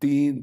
3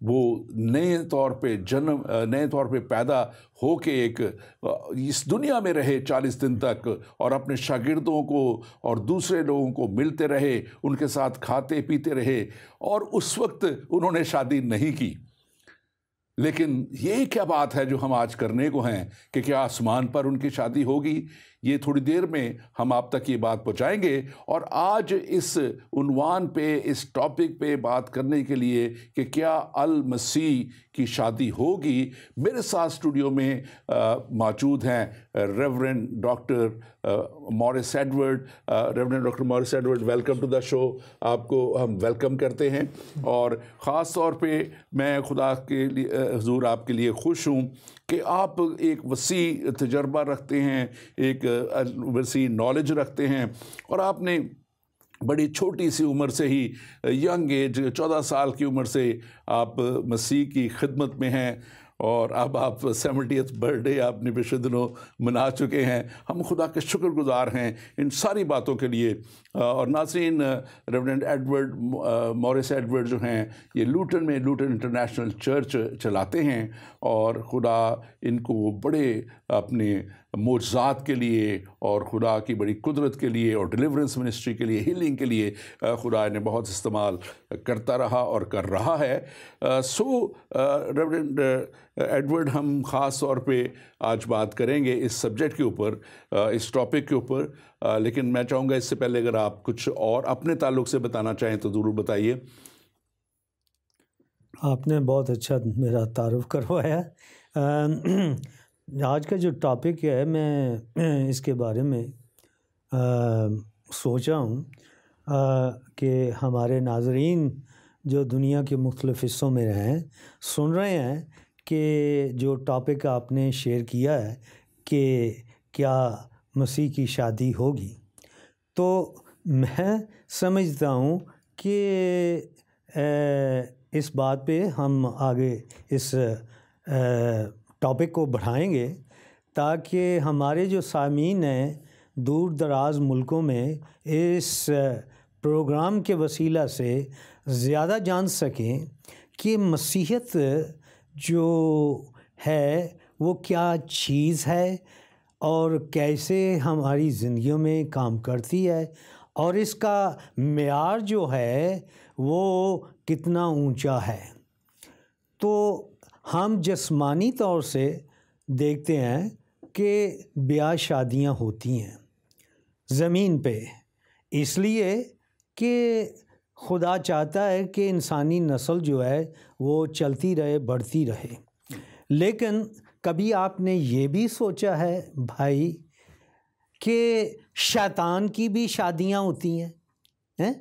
وہ نئے طور پہ پیدا ہو کے ایک اس دنیا میں رہے 40 دن تک، اور اپنے شاگردوں کو اور دوسرے لوگوں کو ملتے رہے، ان کے ساتھ کھاتے پیتے رہے، اور اس وقت انہوں نے شادی نہیں کی۔ لیکن یہ کیا بات ہے جو ہم آج کرنے کو ہیں کہ کیا آسمان پر ان کی شادی ہوگی؟ یہ تھوڑی دیر میں ہم آپ تک یہ بات پہنچائیں گے۔ اور آج اس عنوان پہ، اس ٹاپک پہ بات کرنے کے لیے کہ کیا المسیح کی شادی ہوگی، میرے ساتھ اسٹوڈیو میں موجود ہیں Reverend doctor Morris Edward. Reverend doctor Morris Edward, welcome to the show. آپ کو ہم ویلکم کرتے ہیں، اور خاص طور پہ میں خدا کے لیے حضور آپ کے لیے خوش ہوں کہ آپ ایک وسیع تجربہ رکھتے ہیں، ایک وسیع نالج رکھتے ہیں، اور آپ نے بڑی چھوٹی سی عمر سے ہی، ینگ ایج 14 سال کی عمر سے آپ مسیح کی خدمت میں ہیں، اور اب آپ 70th برتھ ڈے آپ نے پچھلے دنوں منا چکے ہیں۔ ہم خدا کے شکر گزار ہیں ان ساری باتوں کے لیے۔ اور ناظرین، ریورنڈ ایڈورڈ مورس ایڈورڈ جو ہیں، یہ لوٹن میں لوٹن انٹرنیشنل چرچ چلاتے ہیں، اور خدا ان کو بڑے اپنے معجزات کے لیے اور خدا کی بڑی قدرت کے لیے اور ڈیلیورنس منسٹری کے لیے، ہیلنگ کے لیے خدا انہیں بہت استعمال کرتا رہا اور کر رہا ہے۔ ریورنڈ ایڈورڈ، ہم خاص طور پہ آج بات کریں گے اس سبجیکٹ کے اوپر، اس ٹاپک کے اوپر، لیکن میں چاہوں گا اس سے پہلے اگر آپ کچھ اور اپنے تعلق سے بتانا چاہیں تو ضرور بتائیے۔ آپ نے بہت اچھا میرا تعارف کروایا۔ آج کا جو ٹاپک ہے، میں اس کے بارے میں سوچا ہوں کہ ہمارے ناظرین جو دنیا کے مختلف حصوں میں رہیں سن رہے ہیں کہ جو ٹاپک آپ نے شیئر کیا ہے کہ کیا مسیح کی شادی ہوگی، تو میں سمجھتا ہوں کہ اس بات پہ ہم آگے اس ٹاپک کو بڑھائیں گے تاکہ ہمارے جو سامعین ہیں دور دراز ملکوں میں اس پروگرام کے وسیلہ سے زیادہ جان سکیں کہ مسیحیت جو ہے وہ کیا چیز ہے اور کیسے ہماری زندگیوں میں کام کرتی ہے، اور اس کا معیار جو ہے وہ کتنا اونچا ہے۔ تو ہم جسمانی طور سے دیکھتے ہیں کہ بیاہ شادیاں ہوتی ہیں زمین پہ، اس لیے کہ خدا چاہتا ہے کہ انسانی نسل جو ہے وہ چلتی رہے، بڑھتی رہے۔ لیکن کبھی آپ نے یہ بھی سوچا ہے بھائی کہ شیطان کی بھی شادیاں ہوتی ہیں؟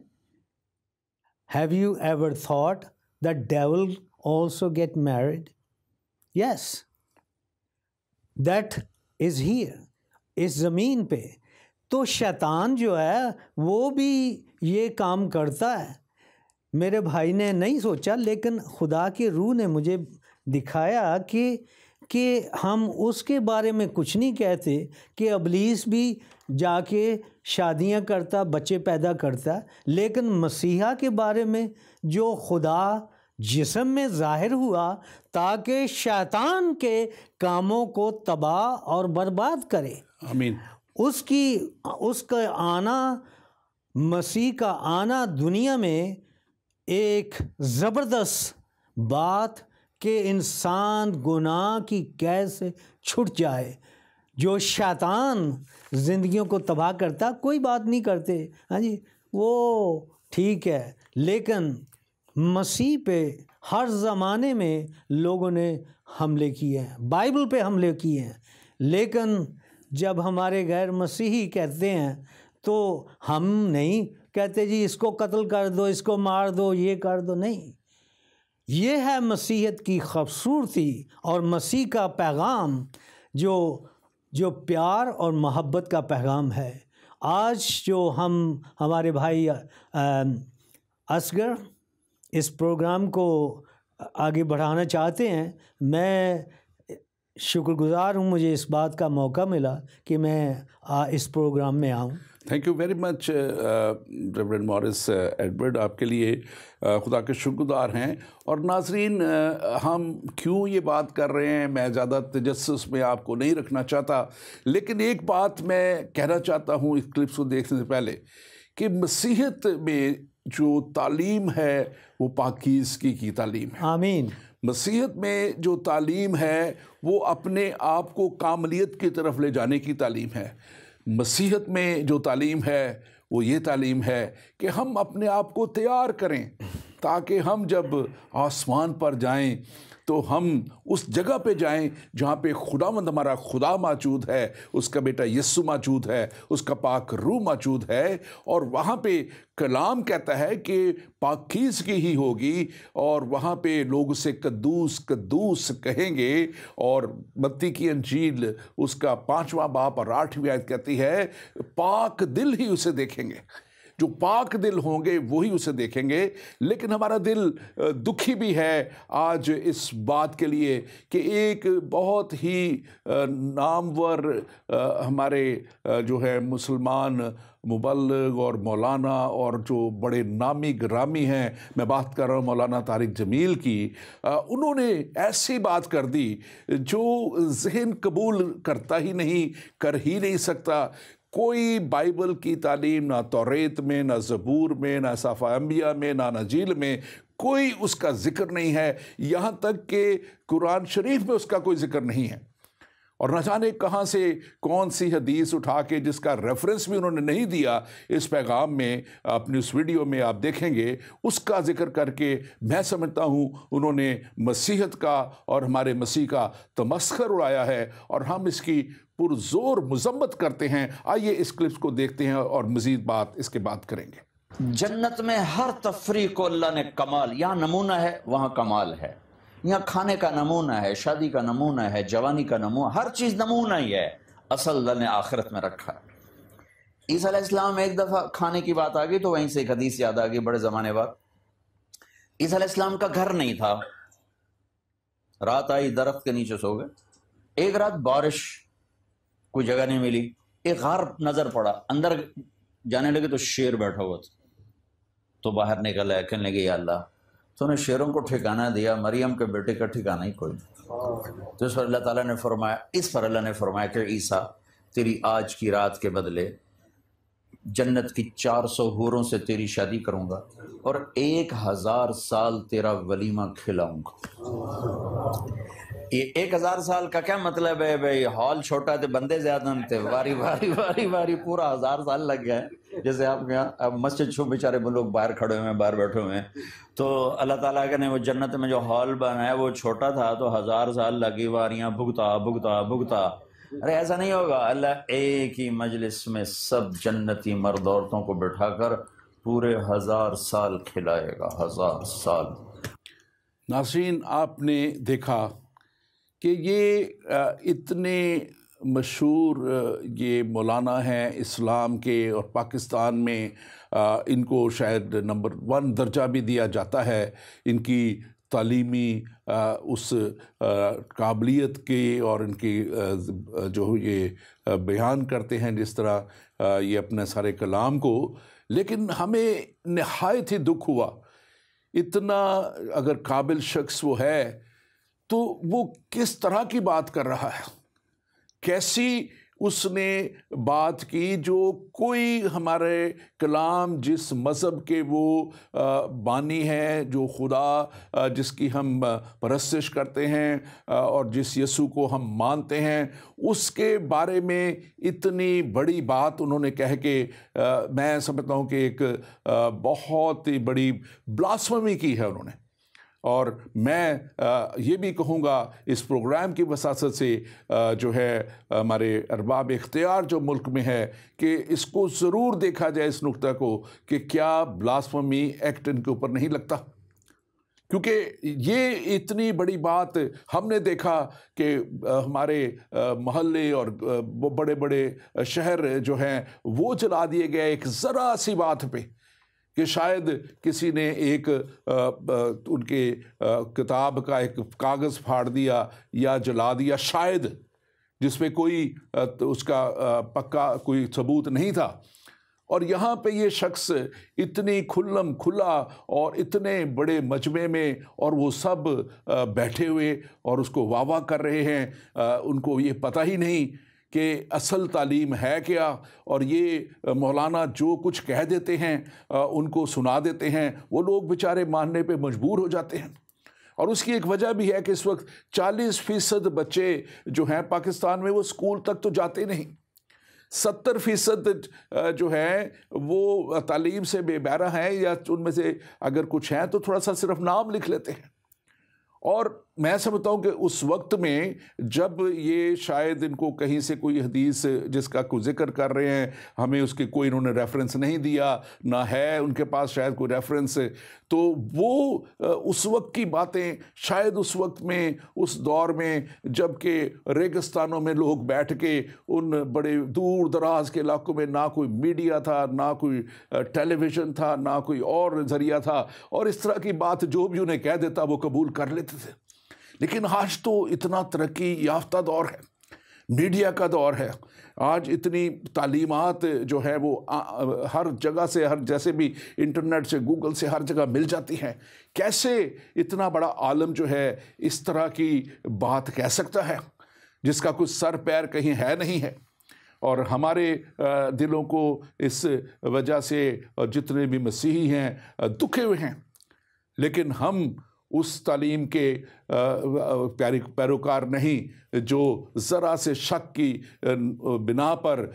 Have you ever thought that devil also get married? Yes, that is here، اس زمین پہ۔ تو شیطان جو ہے وہ بھی یہ کام کرتا ہے۔ میرے بھائی نے نہیں سوچا، لیکن خدا کی روح نے مجھے دکھایا کہ ہم اس کے بارے میں کچھ نہیں کہتے کہ ابلیس بھی جا کے شادیاں کرتا، بچے پیدا کرتا، لیکن مسیحا کے بارے میں جو خدا جسم میں ظاہر ہوا تاکہ شیطان کے کاموں کو تباہ اور برباد کرے۔ آمین۔ اس کا آنا، مسیح کا آنا دنیا میں ایک زبردست بات کہ انسان گناہ کی قید سے چھٹ جائے۔ جو شیطان زندگیوں کو تباہ کرتا، کوئی بات نہیں کرتے، ہاں جی وہ ٹھیک ہے، لیکن مسیح پہ ہر زمانے میں لوگوں نے حملے کیے ہیں، بائبل پہ حملے کیے ہیں، لیکن جب ہمارے غیر مسیحی کہتے ہیں تو ہم نہیں کہتے جی اس کو قتل کر دو، اس کو مار دو، یہ کر دو، نہیں۔ یہ ہے مسیحیت کی خوبصورتی اور مسیح کا پیغام جو پیار اور محبت کا پیغام ہے۔ آج جو ہمارے بھائی اصغر اس پروگرام کو آگے بڑھانا چاہتے ہیں، میں شکر گزار ہوں، مجھے اس بات کا موقع ملا کہ میں اس پروگرام میں آؤں۔ Thank you very much Reverend Morris Edward, آپ کے لیے خدا کے شکر گزار ہیں۔ اور ناظرین، ہم کیوں یہ بات کر رہے ہیں، میں زیادہ تجسس میں آپ کو نہیں رکھنا چاہتا، لیکن ایک بات میں کہنا چاہتا ہوں اس کلپس کو دیکھنے سے پہلے، کہ مسیحیت میں جو تعلیم ہے وہ پاکیزگی کی تعلیم ہے۔ آمین۔ مسیحیت میں جو تعلیم ہے وہ اپنے آپ کو کاملیت کی طرف لے جانے کی تعلیم ہے۔ مسیحیت میں جو تعلیم ہے وہ یہ تعلیم ہے کہ ہم اپنے آپ کو تیار کریں تاکہ ہم جب آسمان پر جائیں تو ہم اس جگہ پہ جائیں جہاں پہ خداوند ہمارا خدا موجود ہے، اس کا بیٹا یسوع موجود ہے، اس کا پاک روح موجود ہے، اور وہاں پہ کلام کہتا ہے کہ پاکیزگی ہی ہوگی، اور وہاں پہ لوگ اسے قدوس قدوس کہیں گے۔ اور متی کی انجیل اس کا 5واں باب اور 8ویں آیت کہتی ہے پاک دل ہی اسے دیکھیں گے، جو پاک دل ہوں گے وہی اسے دیکھیں گے۔ لیکن ہمارا دل دکھی بھی ہے آج اس بات کے لیے کہ ایک بہت ہی نامور ہمارے جو ہے مسلمان مبلغ اور مولانا اور جو بڑے نامی گرامی ہیں، میں بات کر رہا ہوں مولانا طارق جمیل کی، انہوں نے ایسی بات کر دی جو ذہن قبول کرتا ہی نہیں، کر ہی نہیں سکتا۔ کوئی بائبل کی تعلیم نہ توریت میں، نہ زبور میں، نہ صحائف انبیاء میں، نہ اناجیل میں کوئی اس کا ذکر نہیں ہے، یہاں تک کہ قرآن شریف میں اس کا کوئی ذکر نہیں ہے۔ اور نہ جانے کہاں سے کون سی حدیث اٹھا کے، جس کا ریفرنس بھی انہوں نے نہیں دیا اس پیغام میں، اپنی اس ویڈیو میں آپ دیکھیں گے، اس کا ذکر کر کے میں سمجھتا ہوں انہوں نے مسیحیت کا اور ہمارے مسیح کا تمسخر اڑایا ہے، اور ہم اس کی پرزور مذمت کرتے ہیں۔ آئیے اس کلپس کو دیکھتے ہیں اور مزید بات اس کے بعد کریں گے۔ جنت میں ہر تفریح کو اللہ نے کمال، یہاں نمونہ ہے وہاں کمال ہے، یہاں کھانے کا نمونہ ہے، شادی کا نمونہ ہے، جوانی کا نمونہ، ہر چیز نمونہ ہی ہے، اصل اللہ نے آخرت میں رکھا ہے۔ عیسیٰ علیہ السلام ایک دفعہ کھانے کی بات آ گئی تو وہیں سے ایک حدیث یاد آ گئی بڑے زمانے بعد۔ عیسیٰ علیہ السلام کا گھر نہیں تھا، رات آئی درخت کے نیچے سو گئے، ایک رات بارش، کوئی جگہ نہیں ملی، ایک غار نظر پڑا، اندر جانے لگے تو شیر بیٹھا ہوا تھا، تو باہر نکل آیا، کہنے لگے یا اللہ تو نے شیروں کو ٹھکانہ دیا، مریم کے بیٹے کا ٹھکانہ ہی کوئی نہیں۔ تو اس پر اللہ تعالیٰ نے فرمایا، اس پر اللہ نے فرمایا کہ عیسیٰ تیری آج کی رات کے بدلے جنت کی 400 حوروں سے تیری شادی کروں گا اور 1000 سال تیرا ولیمہ کھلاؤں گا۔ یہ 1000 سال کا کیا مطلب ہے بھائی؟ ہال چھوٹا تھے، بندے زیادہ تھے، واری پورا 1000 سال لگ گیا ہے۔ جیسے آپ کے یہاں مسجد چھو بیچارے لوگ باہر کھڑے ہوئے ہیں، باہر بیٹھے ہوئے ہیں، تو اللہ تعالیٰ نے وہ جنت میں جو ہال بنایا وہ چھوٹا تھا تو 1000 سال لگی، واریاں بھگتا۔ ارے ایسا نہیں ہوگا، اللہ ایک ہی مجلس میں سب جنتی مرد عورتوں کو بٹھا کر پورے 1000 سال کھلائے گا، 1000 سال۔ ناظرین، آپ نے دیکھا کہ یہ اتنے مشہور یہ مولانا ہیں اسلام کے، اور پاکستان میں ان کو شاید نمبر 1 درجہ بھی دیا جاتا ہے ان کی تعلیمی اس قابلیت کے، اور ان کی جو یہ بیان کرتے ہیں جس طرح یہ اپنے سارے کلام کو۔ لیکن ہمیں نہایت ہی دکھ ہوا، اتنا اگر قابل شخص وہ ہے تو وہ کس طرح کی بات کر رہا ہے، کیسی اس نے بات کی جو کوئی ہمارے کلام جس مذہب کے وہ بانی ہیں، جو خدا جس کی ہم پرستش کرتے ہیں اور جس یسوع کو ہم مانتے ہیں، اس کے بارے میں اتنی بڑی بات انہوں نے کہہ کے میں سمجھتا ہوں کہ ایک بہت ہی بڑی بلاسفمی کی ہے انہوں نے۔ اور میں یہ بھی کہوں گا اس پروگرام کی وساطت سے جو ہے ہمارے ارباب اختیار جو ملک میں ہے کہ اس کو ضرور دیکھا جائے اس نقطہ کو کہ کیا بلاسفمی ایکٹ ان کے اوپر نہیں لگتا، کیونکہ یہ اتنی بڑی بات ہم نے دیکھا کہ ہمارے محلے اور بڑے بڑے شہر جو ہیں وہ جلا دیے گئے ایک ذرا سی بات پہ، کہ شاید کسی نے ایک ان کے کتاب کا ایک کاغذ پھاڑ دیا یا جلا دیا، شاید، جس پہ کوئی اس کا پکا کوئی ثبوت نہیں تھا، اور یہاں پہ یہ شخص اتنی کھلم کھلا اور اتنے بڑے مجمع میں، اور وہ سب بیٹھے ہوئے اور اس کو واہ واہ کر رہے ہیں، ان کو یہ پتہ ہی نہیں کہ اصل تعلیم ہے کیا، اور یہ مولانا جو کچھ کہہ دیتے ہیں ان کو سنا دیتے ہیں، وہ لوگ بیچارے ماننے پہ مجبور ہو جاتے ہیں۔ اور اس کی ایک وجہ بھی ہے کہ اس وقت 40% بچے جو ہیں پاکستان میں وہ اسکول تک تو جاتے نہیں، 70% جو ہے وہ تعلیم سے بے بہرہ ہیں، یا ان میں سے اگر کچھ ہیں تو تھوڑا سا صرف نام لکھ لیتے ہیں۔ اور میں سمجھتا ہوں کہ اس وقت میں جب یہ شاید ان کو کہیں سے کوئی حدیث جس کا کوئی ذکر کر رہے ہیں، ہمیں اس کے کوئی انہوں نے ریفرنس نہیں دیا، نہ ہے ان کے پاس شاید کوئی ریفرنس، تو وہ اس وقت کی باتیں شاید اس وقت میں، اس دور میں جب کہ ریگستانوں میں لوگ بیٹھ کے ان بڑے دور دراز کے علاقوں میں نہ کوئی میڈیا تھا، نہ کوئی ٹیلی ویژن تھا، نہ کوئی اور ذریعہ تھا، اور اس طرح کی بات جو بھی انہیں کہہ دیتا وہ قبول کر لیتے تھے۔ لیکن آج تو اتنا ترقی یافتہ دور ہے، میڈیا کا دور ہے، آج اتنی تعلیمات جو ہے وہ ہر جگہ سے، ہر جیسے بھی انٹرنیٹ سے، گوگل سے، ہر جگہ مل جاتی ہیں۔ کیسے اتنا بڑا عالم جو ہے اس طرح کی بات کہہ سکتا ہے جس کا کچھ سر پیر کہیں ہے نہیں ہے؟ اور ہمارے دلوں کو اس وجہ سے جتنے بھی مسیحی ہیں دکھے ہوئے ہیں، لیکن ہم اس تعلیم کے پیروکار نہیں جو ذرا سے شک کی بنا پر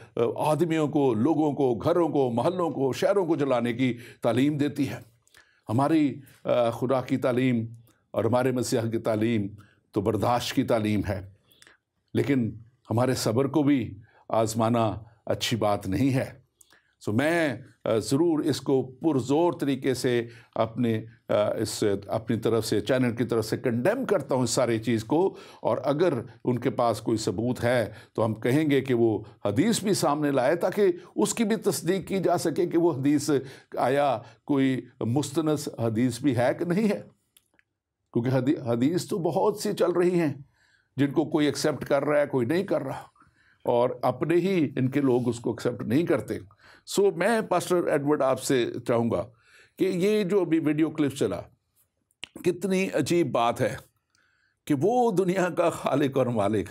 آدمیوں کو، لوگوں کو، گھروں کو، محلوں کو، شہروں کو جلانے کی تعلیم دیتی ہے۔ ہماری خدا کی تعلیم اور ہمارے مسیح کی تعلیم تو برداشت کی تعلیم ہے، لیکن ہمارے صبر کو بھی آزمانا اچھی بات نہیں ہے۔ سو میں ضرور اس کو پرزور طریقے سے اپنی طرف سے، چینل کی طرف سے کنڈیم کرتا ہوں اس ساری چیز کو، اور اگر ان کے پاس کوئی ثبوت ہے تو ہم کہیں گے کہ وہ حدیث بھی سامنے لائے تاکہ اس کی بھی تصدیق کی جا سکے کہ وہ حدیث آیا کوئی مستند حدیث بھی ہے کہ نہیں ہے، کیونکہ حدیث تو بہت سی چل رہی ہیں جن کو کوئی ایکسیپٹ کر رہا ہے، کوئی نہیں کر رہا، اور اپنے ہی ان کے لوگ اس کو ایکسیپٹ نہیں کرتے۔ سو میں پاسٹر ایڈورڈ آپ سے چاہوں گا کہ یہ جو ابھی ویڈیو کلپ چلا، کتنی عجیب بات ہے کہ وہ دنیا کا خالق اور مالک،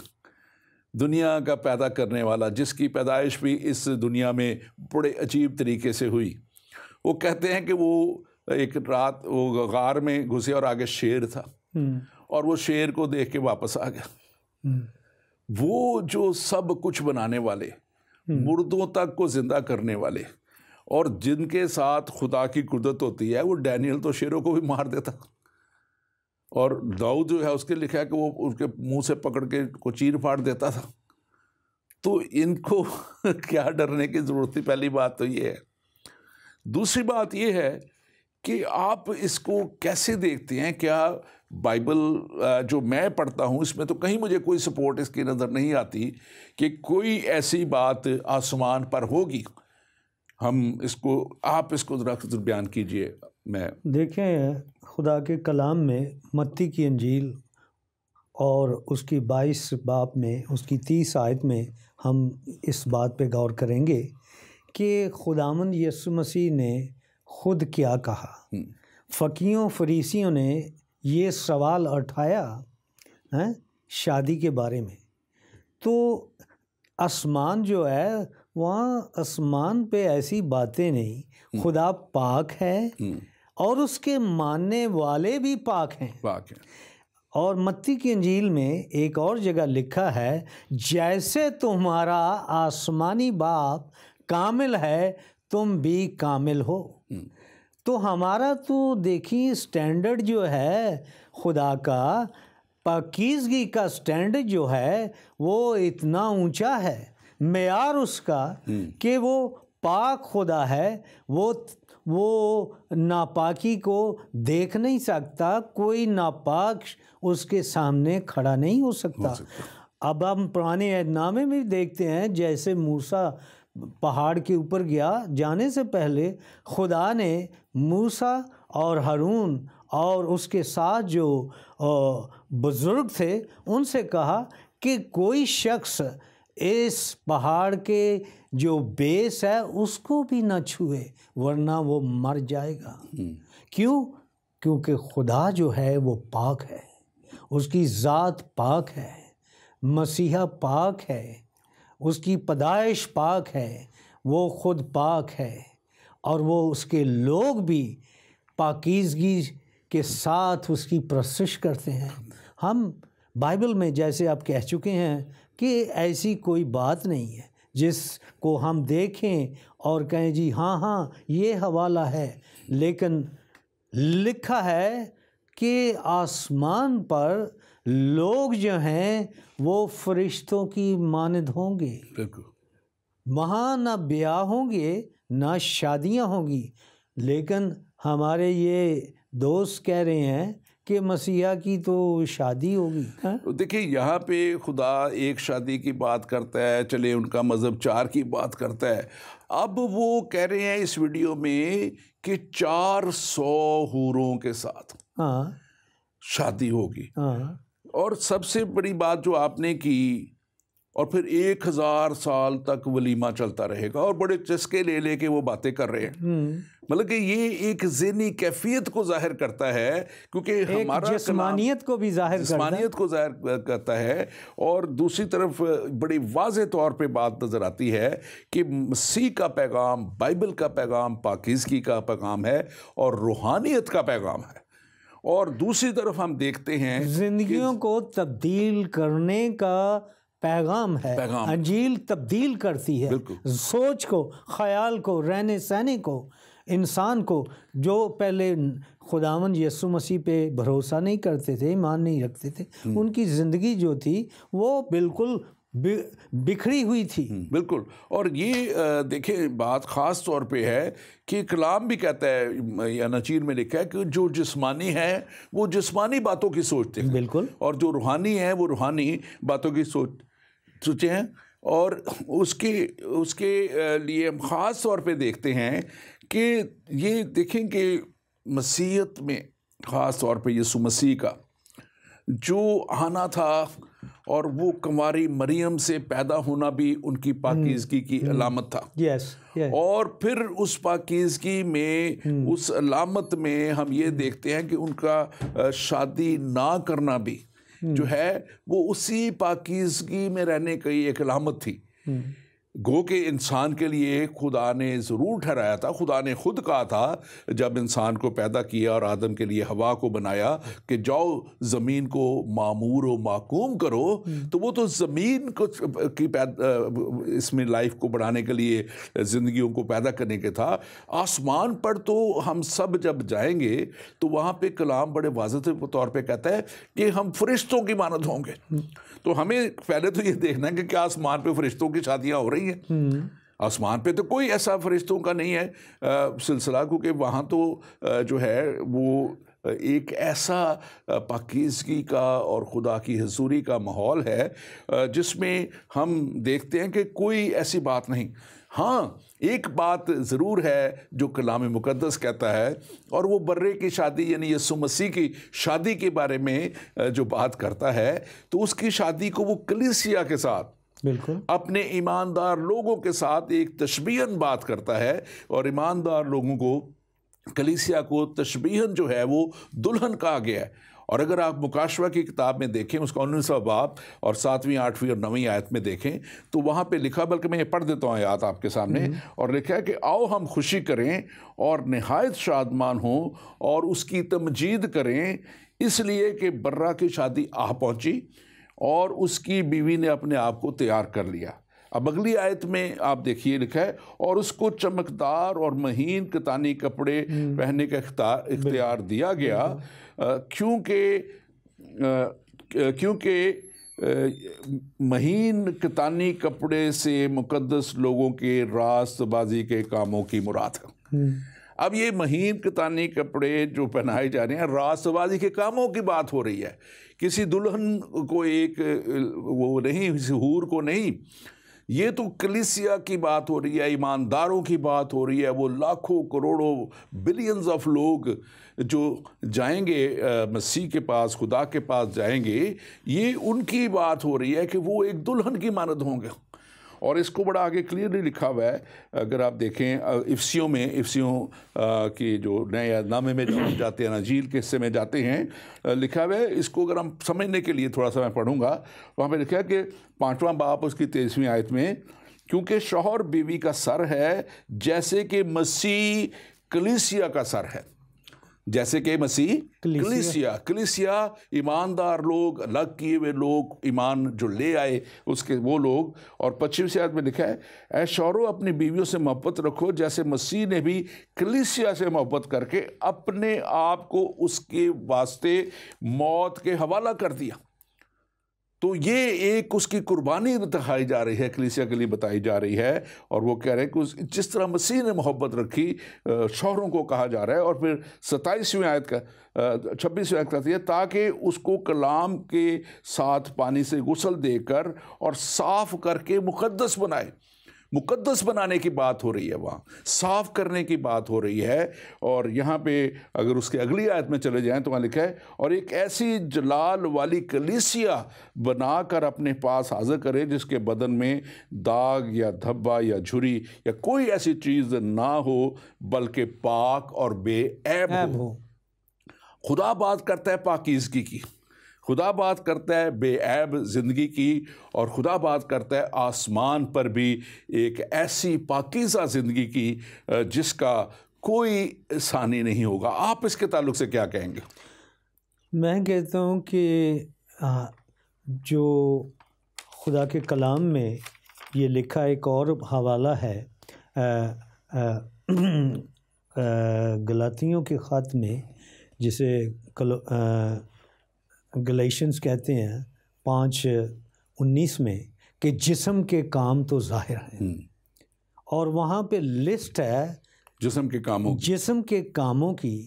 دنیا کا پیدا کرنے والا، جس کی پیدائش بھی اس دنیا میں بڑے عجیب طریقے سے ہوئی، وہ کہتے ہیں کہ وہ ایک رات وہ غار میں گھسے اور آگے شیر تھا، اور وہ شیر کو دیکھ کے واپس آ گیا۔ وہ جو سب کچھ بنانے والے، مردوں تک کو زندہ کرنے والے، اور جن کے ساتھ خدا کی قدرت ہوتی ہے، وہ ڈینیل تو شیروں کو بھی مار دیتا، اور داؤد جو ہے اس کے لکھا ہے کہ وہ اس کے منہ سے پکڑ کے کو چیر پھاڑ دیتا تھا۔ تو ان کو کیا ڈرنے کی ضرورت تھی؟ پہلی بات تو یہ ہے۔ دوسری بات یہ ہے کہ آپ اس کو کیسے دیکھتے ہیں؟ کیا بائبل جو میں پڑھتا ہوں اس میں تو کہیں مجھے کوئی سپورٹ اس کی نظر نہیں آتی کہ کوئی ایسی بات آسمان پر ہوگی۔ ہم اس کو، آپ اس کو ذرا بیان کیجئے۔ میں دیکھیں خدا کے کلام میں متی کی انجیل اور اس کی 22 باب میں، اس کی 30 آیت میں ہم اس بات پہ غور کریں گے کہ خداوند یسوع مسیح نے خود کیا کہا۔ فقیوں فریسیوں نے یہ سوال اٹھایا شادی کے بارے میں، تو آسمان جو ہے وہاں آسمان پہ ایسی باتیں نہیں، خدا پاک ہے اور اس کے ماننے والے بھی پاک ہیں۔ اور متی کی انجیل میں ایک اور جگہ لکھا ہے، جیسے تمہارا آسمانی باپ کامل ہے تم بھی کامل ہو۔ تو ہمارا تو دیکھیں سٹینڈرڈ جو ہے خدا کا، پاکیزگی کا سٹینڈرڈ جو ہے وہ اتنا اونچا ہے، معیار اس کا کہ وہ پاک خدا ہے، وہ ناپاکی کو دیکھ نہیں سکتا، کوئی ناپاک اس کے سامنے کھڑا نہیں ہو سکتا۔ اب ہم پرانے عہد نامے میں دیکھتے ہیں، جیسے موسیٰ پہاڑ کے اوپر گیا، جانے سے پہلے خدا نے موسیٰ اور ہارون اور اس کے ساتھ جو بزرگ تھے ان سے کہا کہ کوئی شخص اس پہاڑ کے جو بیس ہے اس کو بھی نہ چھوئے ورنہ وہ مر جائے گا۔ کیوں؟ کیونکہ خدا جو ہے وہ پاک ہے، اس کی ذات پاک ہے، مسیحا پاک ہے، اس کی پیدائش پاک ہے، وہ خود پاک ہے، اور وہ اس کے لوگ بھی پاکیزگی کے ساتھ اس کی پرستش کرتے ہیں۔ ہم بائبل میں جیسے آپ کہہ چکے ہیں کہ ایسی کوئی بات نہیں ہے جس کو ہم دیکھیں اور کہیں جی ہاں ہاں یہ حوالہ ہے، لیکن لکھا ہے کہ آسمان پر لوگ جو ہیں وہ فرشتوں کی مانند ہوں گے۔ بالکل، وہاں نہ بیاہ ہوں گے نہ شادیاں ہوں گی، لیکن ہمارے یہ دوست کہہ رہے ہیں کہ مسیحا کی تو شادی ہوگی۔ دیکھیں یہاں پہ خدا ایک شادی کی بات کرتا ہے، چلے ان کا مذہب 4 کی بات کرتا ہے، اب وہ کہہ رہے ہیں اس ویڈیو میں کہ 400 حوروں کے ساتھ ہاں شادی ہوگی، ہاں، اور سب سے بڑی بات جو آپ نے کی، اور پھر 1000 سال تک ولیمہ چلتا رہے گا، اور بڑے چسکے لے لے کے وہ باتیں کر رہے ہیں۔ مطلب کہ یہ ایک ذہنی کیفیت کو ظاہر کرتا ہے، کیونکہ ہمارا جسمانیت کو بھی ظاہر کرتا ہے، جسمانیت کو ظاہر کرتا ہے، اور دوسری طرف بڑی واضح طور پہ بات نظر آتی ہے کہ مسیح کا پیغام، بائبل کا پیغام پاکیزگی کا پیغام ہے اور روحانیت کا پیغام ہے، اور دوسری طرف ہم دیکھتے ہیں زندگیوں کو تبدیل کرنے کا پیغام ہے۔ انجیل تبدیل کرتی ہے سوچ کو، خیال کو، رہنے سہنے کو، انسان کو۔ جو پہلے خداوند یسوع مسیح پہ بھروسہ نہیں کرتے تھے، ایمان نہیں رکھتے تھے، ان کی زندگی جو تھی وہ بالکل بکھری ہوئی تھی۔ بالکل، اور یہ دیکھیں بات خاص طور پہ ہے کہ کلام بھی کہتا ہے، یا نچیر میں لکھا ہے کہ جو جسمانی ہے وہ جسمانی باتوں کی سوچتے ہیں، بالکل، اور جو روحانی ہے وہ روحانی باتوں کی سوچے ہیں۔ اور اس کے لیے ہم خاص طور پہ دیکھتے ہیں کہ یہ دیکھیں کہ مسیحیت میں خاص طور پہ یسوع مسیح کا جو آنا تھا، اور وہ کنواری مریم سے پیدا ہونا بھی ان کی پاکیزگی کی علامت تھا، اور پھر اس پاکیزگی میں، اس علامت میں ہم یہ دیکھتے ہیں کہ ان کا شادی نہ کرنا بھی جو ہے وہ اسی پاکیزگی میں رہنے کی ایک علامت تھی۔ گو کہ انسان کے لیے خدا نے ضرور ٹھہرایا تھا، خدا نے خود کہا تھا جب انسان کو پیدا کیا اور آدم کے لیے ہوا کو بنایا کہ جاؤ زمین کو معمور و محکوم کرو، تو وہ تو زمین کو کی اس میں لائف کو بڑھانے کے لیے، زندگیوں کو پیدا کرنے کے تھا۔ آسمان پر تو ہم سب جب جائیں گے تو وہاں پہ کلام بڑے واضح طور پہ کہتا ہے کہ ہم فرشتوں کی مانند ہوں گے۔ تو ہمیں پہلے تو یہ دیکھنا ہے کہ کیا آسمان پہ فرشتوں کی شادیاں ہو رہی ہیں؟ آسمان پہ تو کوئی ایسا فرشتوں کا نہیں ہے سلسلہ، کیونکہ وہاں تو جو ہے وہ ایک ایسا پاکیزگی کا اور خدا کی حضوری کا ماحول ہے جس میں ہم دیکھتے ہیں کہ کوئی ایسی بات نہیں۔ ہاں ایک بات ضرور ہے جو کلام مقدس کہتا ہے، اور وہ برے کی شادی یعنی یسوع مسیح کی شادی کے بارے میں جو بات کرتا ہے، تو اس کی شادی کو وہ کلیسیا کے ساتھ، بالکل اپنے ایماندار لوگوں کے ساتھ ایک تشبیہاً بات کرتا ہے، اور ایماندار لوگوں کو، کلیسیا کو تشبیہاً جو ہے وہ دلہن کہا گیا ہے۔ اور اگر آپ مکاشفہ کی کتاب میں دیکھیں، اس کا 19واں باب اور 7ویں 8ویں اور 9ویں آیت میں دیکھیں، تو وہاں پہ لکھا، بلکہ میں یہ پڑھ دیتا ہوں آیات آپ کے سامنے، اور لکھا ہے کہ آؤ ہم خوشی کریں اور نہایت شادمان ہوں اور اس کی تمجید کریں، اس لیے کہ برہ کی شادی آ پہنچی اور اس کی بیوی نے اپنے آپ کو تیار کر لیا۔ اب اگلی آیت میں آپ دیکھیے لکھا ہے، اور اس کو چمکدار اور مہین کتانی کپڑے پہننے کا اختیار دیا گیا، کیونکہ مہین کتانی کپڑے سے مقدس لوگوں کے راست بازی کے کاموں کی مراد ہے۔ اب یہ مہین کتانی کپڑے جو پہنائے جا رہے ہیں، راست بازی کے کاموں کی بات ہو رہی ہے، کسی دلہن کو، ایک وہ نہیں، کسی حور کو نہیں، یہ تو کلیسیا کی بات ہو رہی ہے، ایمانداروں کی بات ہو رہی ہے، وہ لاکھوں کروڑوں بلینز آف لوگ جو جائیں گے مسیح کے پاس، خدا کے پاس جائیں گے، یہ ان کی بات ہو رہی ہے کہ وہ ایک دلہن کی مانند ہوں گے، اور اس کو بڑا آگے کلیئرلی لکھا ہوا ہے. اگر آپ دیکھیں افسیوں کی جو نئے نامے میں جاتے ہیں، انجیل کے حصے میں جاتے ہیں، لکھا ہوا ہے. اس کو اگر ہم سمجھنے کے لیے تھوڑا سا میں پڑھوں گا. وہاں پہ لکھا ہے کہ 5واں باب اس کی 23ویں آیت میں، کیونکہ شوہر بیوی کا سر ہے جیسے کہ مسیح کلیسیا کا سر ہے. جیسے کہ مسیح کلیسیا ایماندار لوگ، الگ کیے ہوئے لوگ، ایمان جو لے آئے اس کے وہ لوگ. اور 25ویں آیت میں لکھا ہے، اے شوہرو اپنی بیویوں سے محبت رکھو جیسے مسیح نے بھی کلیسیا سے محبت کر کے اپنے آپ کو اس کے واسطے موت کے حوالہ کر دیا. تو یہ ایک اس کی قربانی دکھائی جا رہی ہے، کلیسیا کے لیے بتائی جا رہی ہے. اور وہ کہہ رہے ہیں کہ جس طرح مسیح نے محبت رکھی شوہروں کو کہا جا رہا ہے. اور پھر 27ویں آیت کا 26ویں آیت کہتی ہے، تاکہ اس کو کلام کے ساتھ پانی سے غسل دے کر اور صاف کر کے مقدس بنائے. مقدس بنانے کی بات ہو رہی ہے، وہاں صاف کرنے کی بات ہو رہی ہے. اور یہاں پہ اگر اس کے اگلی آیت میں چلے جائیں تو وہاں لکھا ہے، اور ایک ایسی جلال والی کلیسیا بنا کر اپنے پاس حاضر کرے جس کے بدن میں داغ یا دھبا یا جھری یا کوئی ایسی چیز نہ ہو بلکہ پاک اور بے عیب ہو. خدا بات کرتا ہے پاکیزگی کی، خدا بات کرتا ہے بے عیب زندگی کی، اور خدا بات کرتا ہے آسمان پر بھی ایک ایسی پاکیزہ زندگی کی جس کا کوئی ثانی نہیں ہوگا. آپ اس کے تعلق سے کیا کہیں گے؟ میں کہتا ہوں کہ جو خدا کے کلام میں یہ لکھا ایک اور حوالہ ہے گلاطیوں کے خط میں، جسے گلیشنز کہتے ہیں 5:19 میں، کہ جسم کے کام تو ظاہر ہیں. اور وہاں پہ لسٹ ہے جسم کے کاموں کی،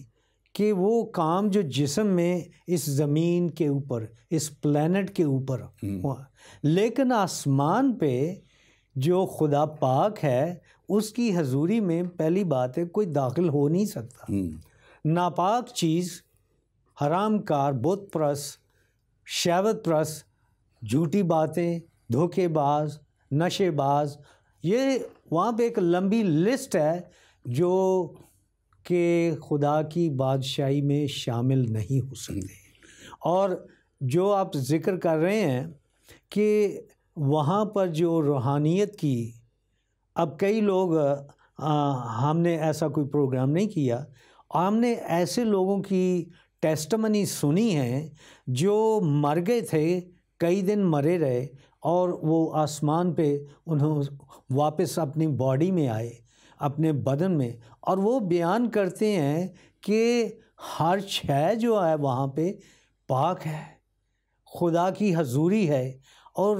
کہ وہ کام جو جسم میں اس زمین کے اوپر، اس پلینٹ کے اوپر، لیکن آسمان پہ جو خدا پاک ہے اس کی حضوری میں پہلی بات ہے کوئی داخل ہو نہیں سکتا. ناپاک چیز، حرام کار، بت پرست، شہوت پرست، جھوٹی باتیں، دھوکے باز، نشے باز، یہ وہاں پہ ایک لمبی لسٹ ہے جو کہ خدا کی بادشاہی میں شامل نہیں ہو سکتے. اور جو آپ ذکر کر رہے ہیں کہ وہاں پر جو روحانیت کی، اب کئی لوگ، ہم نے ایسا کوئی پروگرام نہیں کیا، ہم نے ایسے لوگوں کی ٹیسٹمنی سنی ہیں جو مر گئے تھے، کئی دن مرے رہے، اور وہ آسمان پہ انہوں واپس اپنی باڈی میں آئے، اپنے بدن میں، اور وہ بیان کرتے ہیں کہ ہر شے جو ہے وہاں پہ پاک ہے، خدا کی حضوری ہے. اور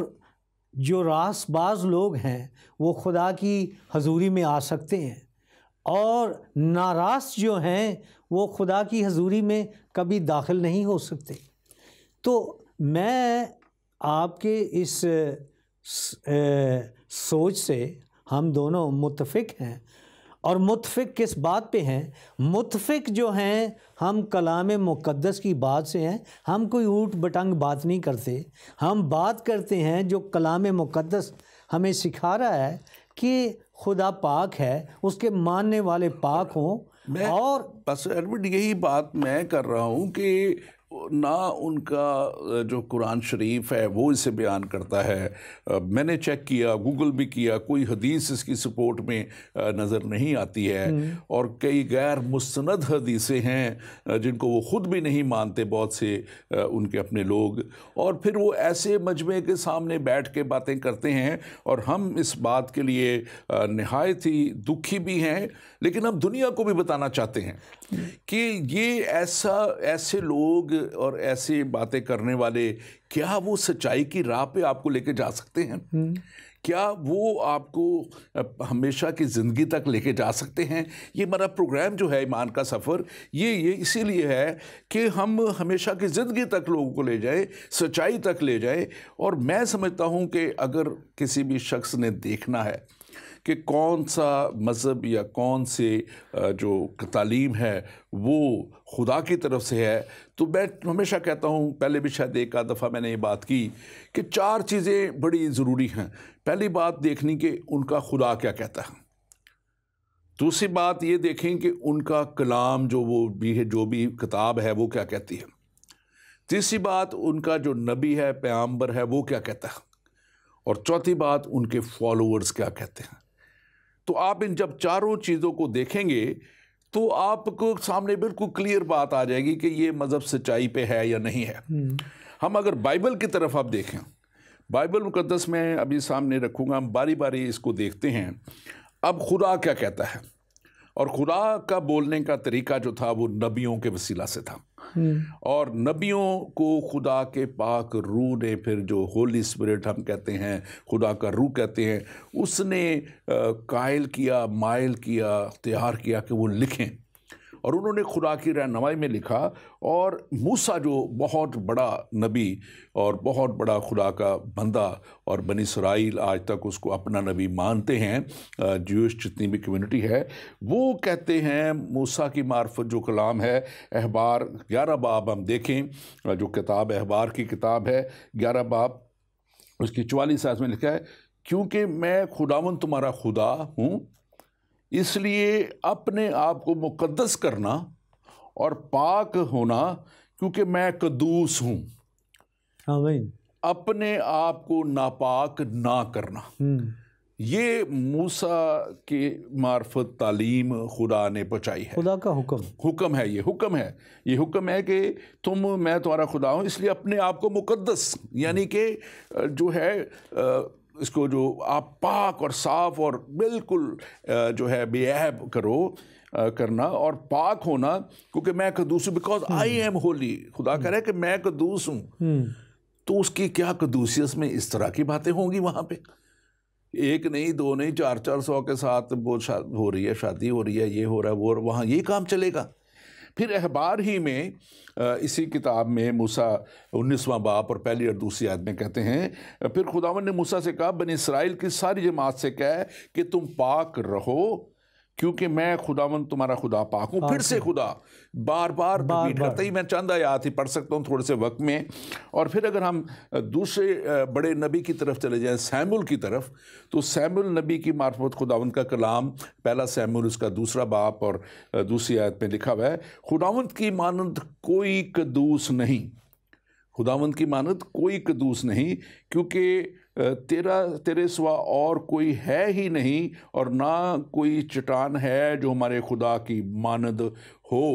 جو راست باز لوگ ہیں وہ خدا کی حضوری میں آ سکتے ہیں، اور ناراست جو ہیں وہ خدا کی حضوری میں کبھی داخل نہیں ہو سکتے. تو میں آپ کے اس سوچ سے ہم دونوں متفق ہیں. اور متفق کس بات پہ ہیں؟ متفق جو ہیں ہم کلام مقدس کی بات سے ہیں. ہم کوئی اوٹ بٹنگ بات نہیں کرتے، ہم بات کرتے ہیں جو کلام مقدس ہمیں سکھا رہا ہے کہ خدا پاک ہے، اس کے ماننے والے پاک ہوں. اور بس ایڈورڈ یہی بات میں کر رہا ہوں کہ نہ ان کا جو قرآن شریف ہے وہ اسے بیان کرتا ہے. میں نے چیک کیا، گوگل بھی کیا، کوئی حدیث اس کی سپورٹ میں نظر نہیں آتی ہے. اور کئی غیر مستند حدیثیں ہیں جن کو وہ خود بھی نہیں مانتے بہت سے ان کے اپنے لوگ، اور پھر وہ ایسے مجمع کے سامنے بیٹھ کے باتیں کرتے ہیں. اور ہم اس بات کے لیے نہایت ہی دکھی بھی ہیں، لیکن ہم دنیا کو بھی بتانا چاہتے ہیں کہ یہ ایسے لوگ اور ایسی باتیں کرنے والے کیا وہ سچائی کی راہ پہ آپ کو لے کے جا سکتے ہیں؟ کیا وہ آپ کو ہمیشہ کی زندگی تک لے کے جا سکتے ہیں؟ یہ ہمارا پروگرام جو ہے ایمان کا سفر، یہ اسی لیے ہے کہ ہم ہمیشہ کی زندگی تک لوگوں کو لے جائیں، سچائی تک لے جائیں. اور میں سمجھتا ہوں کہ اگر کسی بھی شخص نے دیکھنا ہے کہ کون سا مذہب یا کون سے جو تعلیم ہے وہ خدا کی طرف سے ہے، تو میں ہمیشہ کہتا ہوں، پہلے بھی شاید ایک آدھ دفعہ میں نے یہ بات کی کہ 4 چیزیں بڑی ضروری ہیں۔ پہلی بات دیکھنی کہ ان کا خدا کیا کہتا ہے، دوسری بات یہ دیکھیں کہ ان کا کلام جو بھی کتاب ہے وہ کیا کہتی ہے، تیسری بات ان کا جو نبی ہے، پیغمبر ہے، وہ کیا کہتا ہے، اور چوتھی بات ان کے فالوورز کیا کہتے ہیں۔ تو آپ ان جب چاروں چیزوں کو دیکھیں گے تو آپ کو سامنے بالکل کلیئر بات آ جائے گی کہ یہ مذہب سچائی پہ ہے یا نہیں ہے۔ ہم اگر بائبل کی طرف آپ دیکھیں، بائبل مقدس میں ابھی سامنے رکھوں گا، ہم باری باری اس کو دیکھتے ہیں۔ اب خدا کیا کہتا ہے، اور خدا کا بولنے کا طریقہ جو تھا وہ نبیوں کے وسیلہ سے تھا، اور نبیوں کو خدا کے پاک روح نے، پھر جو ہولی اسپرٹ ہم کہتے ہیں، خدا کا روح کہتے ہیں، اس نے قائل کیا، مائل کیا، تیار کیا کہ وہ لکھیں، اور انہوں نے خدا کی رہنمائی میں لکھا۔ اور موسیٰ جو بہت بڑا نبی اور بہت بڑا خدا کا بندہ، اور بنی اسرائیل آج تک اس کو اپنا نبی مانتے ہیں، جوش جتنی بھی کمیونٹی ہے، وہ کہتے ہیں موسیٰ کی معرفت جو کلام ہے، احبار 11 باب ہم دیکھیں، جو کتاب احبار کی کتاب ہے 11 باب اس کی 44 آیت میں لکھا ہے، کیونکہ میں خداوند تمہارا خدا ہوں، اس لیے اپنے آپ کو مقدس کرنا اور پاک ہونا، کیونکہ میں قدوس ہوں۔ آمین۔ اپنے آپ کو ناپاک نہ کرنا، یہ موسیٰ کی معرفت تعلیم خدا نے پہنچائی ہے، خدا کا حکم ہے، یہ حکم ہے کہ میں تمہارا خدا ہوں، اس لیے اپنے آپ کو مقدس، یعنی کہ جو ہے اس کو جو آپ پاک اور صاف اور بالکل جو ہے بے عیب کرنا اور پاک ہونا، کیونکہ میں قدوس ہوں، بیکاز آئی ایم ہولی۔ خدا کہہ رہا ہے کہ میں قدوس ہوں، تو اس کی کیا قدوسیت میں اس طرح کی باتیں ہوں گی وہاں پہ، ایک نہیں، دو نہیں، 400 کے ساتھ وہ ہو رہی ہے، شادی ہو رہی ہے، یہ ہو رہا ہے، وہ وہاں یہ کام چلے گا۔ پھر احبار ہی میں اسی کتاب میں موسیٰ 19واں باب اور پہلی اور دوسری آیت میں کہتے ہیں، پھر خداوند نے موسیٰ سے کہا، بنی اسرائیل کی ساری جماعت سے کہہ کہ تم پاک رہو، کیونکہ میں خداوند تمہارا خدا پاک ہوں۔ پھر سے خدا بار بار ریپیٹ کرتا ہی، میں چند آیات ہی پڑھ سکتا ہوں تھوڑے سے وقت میں۔ اور پھر اگر ہم دوسرے بڑے نبی کی طرف چلے جائیں، سیموئیل کی طرف، تو سیموئیل نبی کی معرفت خداوند کا کلام، پہلا سیموئیل اس کا 2 باب اور دوسری آیت میں لکھا ہوا ہے، خداوند کی مانند کوئی قدوس نہیں، خداوند کی مانند کوئی قدوس نہیں، کیونکہ تیرے سوا اور کوئی ہے ہی نہیں، اور نہ کوئی چٹان ہے جو ہمارے خدا کی مانند ہو۔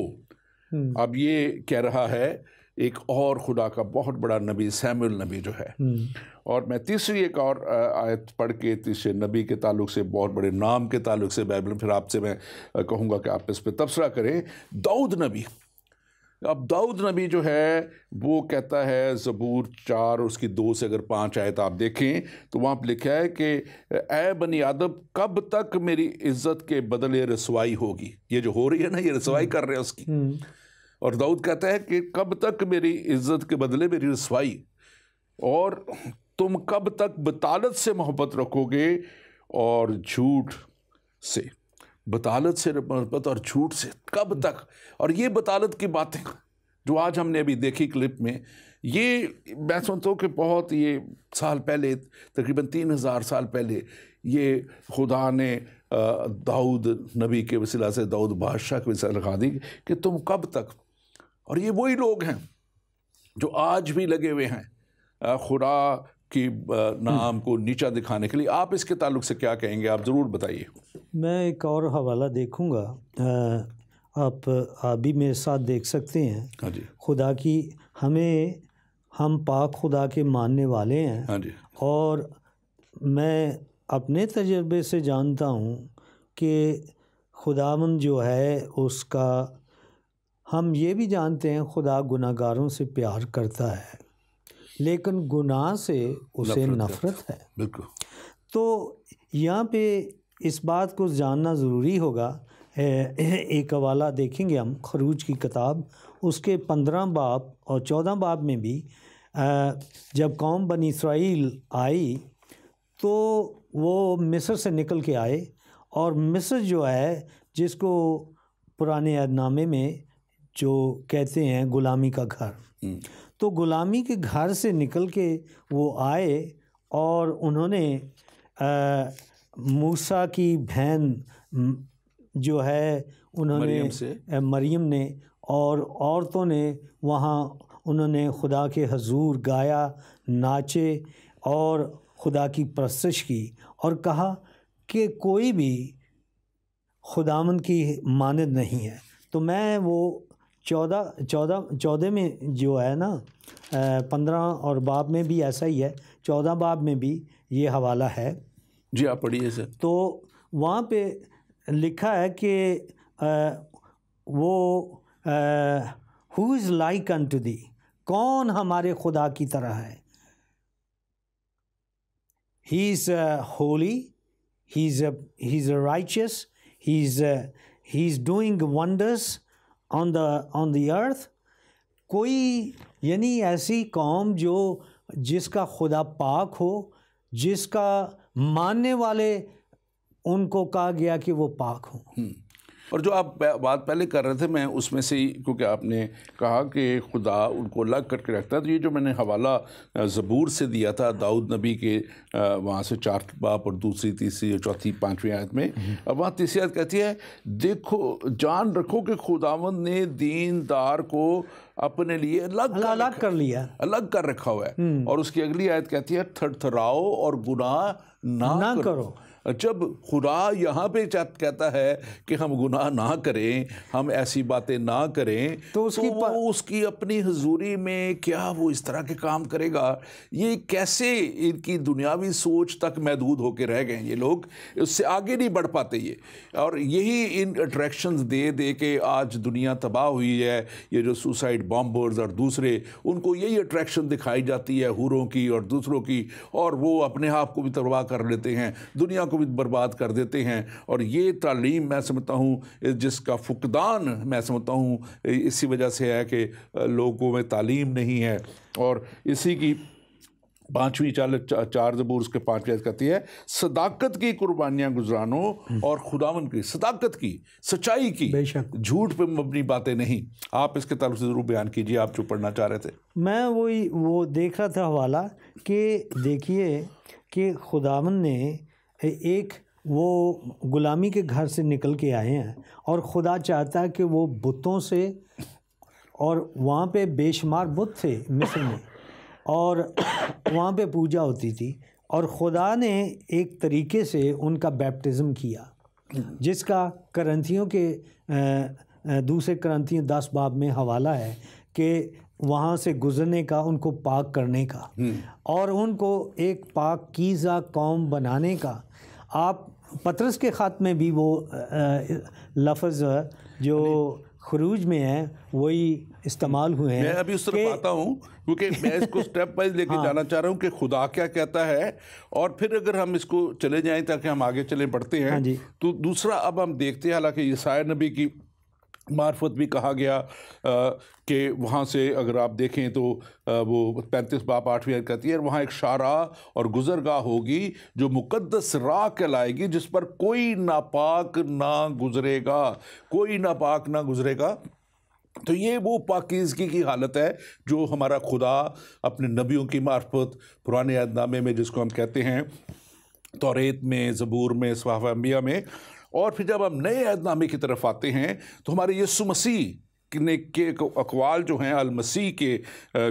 اب یہ کہہ رہا ہے ایک اور خدا کا بہت بڑا نبی، سیموئیل نبی جو ہے۔ اور میں تیسری ایک اور آیت پڑھ کے تیسرے نبی کے تعلق سے، بہت بڑے نام کے تعلق سے بائبل، پھر آپ سے میں کہوں گا کہ آپ اس پہ تبصرہ کریں۔ داؤد نبی، اب داؤد نبی جو ہے وہ کہتا ہے، زبور 4 اس کی 2 سے اگر 5 آیت آپ دیکھیں تو وہاں پہ لکھا ہے کہ اے بنی آدم، کب تک میری عزت کے بدلے رسوائی ہوگی؟ یہ جو ہو رہی ہے نا، یہ رسوائی کر رہے ہیں اس کی، اور داؤد کہتا ہے کہ کب تک میری عزت کے بدلے میری رسوائی، اور تم کب تک بطالت سے محبت رکھو گے اور جھوٹ سے، بطالت سے محبت اور جھوٹ سے کب تک؟ اور یہ بطالت کی باتیں جو آج ہم نے ابھی دیکھی کلپ میں، یہ میں سمجھتا ہوں کہ بہت یہ سال پہلے، تقریباً 3000 سال پہلے، یہ خدا نے داؤد نبی کے وسیلہ سے، داؤد بادشاہ کے وسیلہ لکھا دی کہ تم کب تک۔ اور یہ وہی لوگ ہیں جو آج بھی لگے ہوئے ہیں خدا کی نام کو نیچا دکھانے کے لیے۔ آپ اس کے تعلق سے کیا کہیں گے؟ آپ ضرور بتائیے۔ میں ایک اور حوالہ دیکھوں گا، آپ بھی میرے ساتھ دیکھ سکتے ہیں۔ ہاں جی۔ خدا کی ہم پاک خدا کے ماننے والے ہیں، ہاں جی۔ اور میں اپنے تجربے سے جانتا ہوں کہ خداوند جو ہے اس کا، ہم یہ بھی جانتے ہیں خدا گناہ گاروں سے پیار کرتا ہے، لیکن گناہ سے اسے نفرت ہے۔ بالکل۔ تو یہاں پہ اس بات کو جاننا ضروری ہوگا۔ ایک حوالہ دیکھیں گے ہم، خروج کی کتاب، اس کے 15 باب اور 14 باب میں بھی جب قوم بنی اسرائیل آئی تو وہ مصر سے نکل کے آئے، اور مصر جو ہے جس کو پرانے عہد نامے میں جو کہتے ہیں غلامی کا گھر، تو غلامی کے گھر سے نکل کے وہ آئے، اور انہوں نے موسیٰ کی بہن جو ہے انہوں نے مریم نے اور عورتوں نے وہاں انہوں نے خدا کے حضور گایا، ناچے اور خدا کی پرستش کی، اور کہا کہ کوئی بھی خداوند کی مانند نہیں ہے۔ تو میں وہ 14 میں جو ہے نا 15 اور باب میں بھی ایسا ہی ہے، 14 باب میں بھی یہ حوالہ ہے۔ جی آپ پڑھیے سر۔ تو وہاں پہ لکھا ہے کہ وہ who is like unto thee، کون ہمارے خدا کی طرح ہے؟ he is holy، he is righteous، he is doing wonders on the earth۔ کوئی یعنی ایسی قوم جس کا خدا پاک ہو، جس کا ماننے والے ان کو کہا گیا کہ وہ پاک ہوں۔ اور جو آپ بات پہلے کر رہے تھے، میں اس میں سے ہی، کیونکہ آپ نے کہا کہ خدا ان کو الگ کر کے رکھتا ہے، تو یہ جو میں نے حوالہ زبور سے دیا تھا داؤد نبی کے، وہاں سے 4 باب اور دوسری، تیسری اور چوتھی 5ویں آیت میں، اب وہاں تیسری آیت کہتی ہے دیکھو جان رکھو کہ خداوند نے دیندار کو اپنے لیے الگ کر رکھا ہوا ہے۔ اور اس کی اگلی آیت کہتی ہے تھر تھراؤ اور گناہ نہ کرو۔ جب خدا یہاں پہ کہتا ہے کہ ہم گناہ نہ کریں، ہم ایسی باتیں نہ کریں، تو اس کی اپنی حضوری میں کیا وہ اس طرح کے کام کرے گا؟ یہ کیسے ان کی دنیاوی سوچ تک محدود ہو کے رہ گئے یہ لوگ، اس سے آگے نہیں بڑھ پاتے یہ، اور یہی ان اٹریکشنز دے کے آج دنیا تباہ ہوئی ہے۔ یہ جو سوسائڈ بامبرز اور دوسرے، ان کو یہی اٹریکشن دکھائی جاتی ہے حوروں کی اور دوسروں کی، اور وہ اپنے آپ کو بھی تباہ کر لیتے ہیں، دنیا کو بھی برباد کر دیتے ہیں۔ اور یہ تعلیم میں سمجھتا ہوں جس کا فقدان میں سمجھتا ہوں اسی وجہ سے ہے کہ لوگوں میں تعلیم نہیں ہے۔ اور اسی کی 5ویں 4 زبور اس کے 5ویں آیت کہتی ہے صداقت کی قربانیاں گزرانو، اور خداوند کی صداقت کی، سچائی کی، جھوٹ پہ مبنی باتیں نہیں۔ آپ اس کے تعلق سے ضرور بیان کیجیے، آپ جو پڑھنا چاہ رہے تھے۔ میں وہ دیکھ رہا تھا حوالہ کہ دیکھیے کہ خداوند نے ایک وہ غلامی کے گھر سے نکل کے آئے ہیں، اور خدا چاہتا ہے کہ وہ بتوں سے، اور وہاں پہ بے شمار بت تھے مصر میں، اور وہاں پہ پوجا ہوتی تھی، اور خدا نے ایک طریقے سے ان کا بیپٹزم کیا، جس کا کرنتھیوں کے دوسرے کرنتھیوں 10 باب میں حوالہ ہے کہ وہاں سے گزرنے کا، ان کو پاک کرنے کا، اور ان کو ایک پاکیزہ قوم بنانے کا۔ آپ پطرس کے خط میں بھی وہ لفظ جو خروج میں ہے وہی استعمال ہوئے ہیں۔ میں ابھی اس طرف آتا ہوں، کیونکہ میں اس کو سٹیپ وائز لے کے جانا چاہ رہا ہوں کہ خدا کیا کہتا ہے، اور پھر اگر ہم اس کو چلے جائیں تاکہ ہم آگے چلے بڑھتے ہیں، تو دوسرا اب ہم دیکھتے ہیں، حالانکہ یسایا نبی کی معرفت بھی کہا گیا کہ وہاں سے اگر آپ دیکھیں تو وہ 35 باب 8ویں آیت کہتی ہے وہاں ایک شاہراہ اور گزرگاہ ہوگی جو مقدس راہ کہلائے گی، جس پر کوئی ناپاک نہ گزرے گا، کوئی ناپاک نہ گزرے گا۔ تو یہ وہ پاکیزگی کی حالت ہے جو ہمارا خدا اپنے نبیوں کی معرفت پرانے عہد نامے میں، جس کو ہم کہتے ہیں توریت میں، زبور میں، صحائف انبیاء میں، اور پھر جب ہم نئے عہد نامے کی طرف آتے ہیں تو ہمارے یسوع مسیح کے اقوال جو ہیں، المسیح کے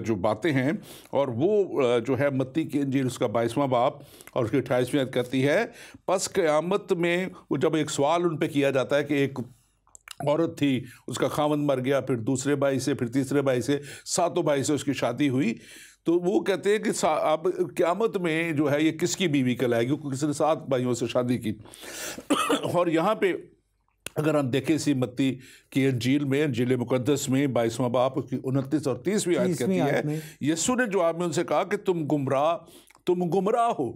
جو باتیں ہیں، اور وہ جو ہے متی کی انجیل اس کا 22واں باب اور اس کی 28ویں آیت کہتی ہے پس قیامت میں وہ جب ایک سوال ان پہ کیا جاتا ہے کہ ایک عورت تھی، اس کا خاوند مر گیا، پھر دوسرے بھائی سے، پھر تیسرے بھائی سے، 7 بھائی سے اس کی شادی ہوئی، تو وہ کہتے ہیں کہ اب قیامت میں جو ہے یہ کس کی بیوی کہلائے گی، کیونکہ کسی نے 7 بھائیوں سے شادی کی۔ اور یہاں پہ اگر ہم دیکھیں اسی متی کی انجیل میں، انجیل مقدس میں 22واں باب کی 29 اور 30ویں آیت کہتی ہے یسوع نے جواب میں ان سے کہا کہ تم گمراہ ہو،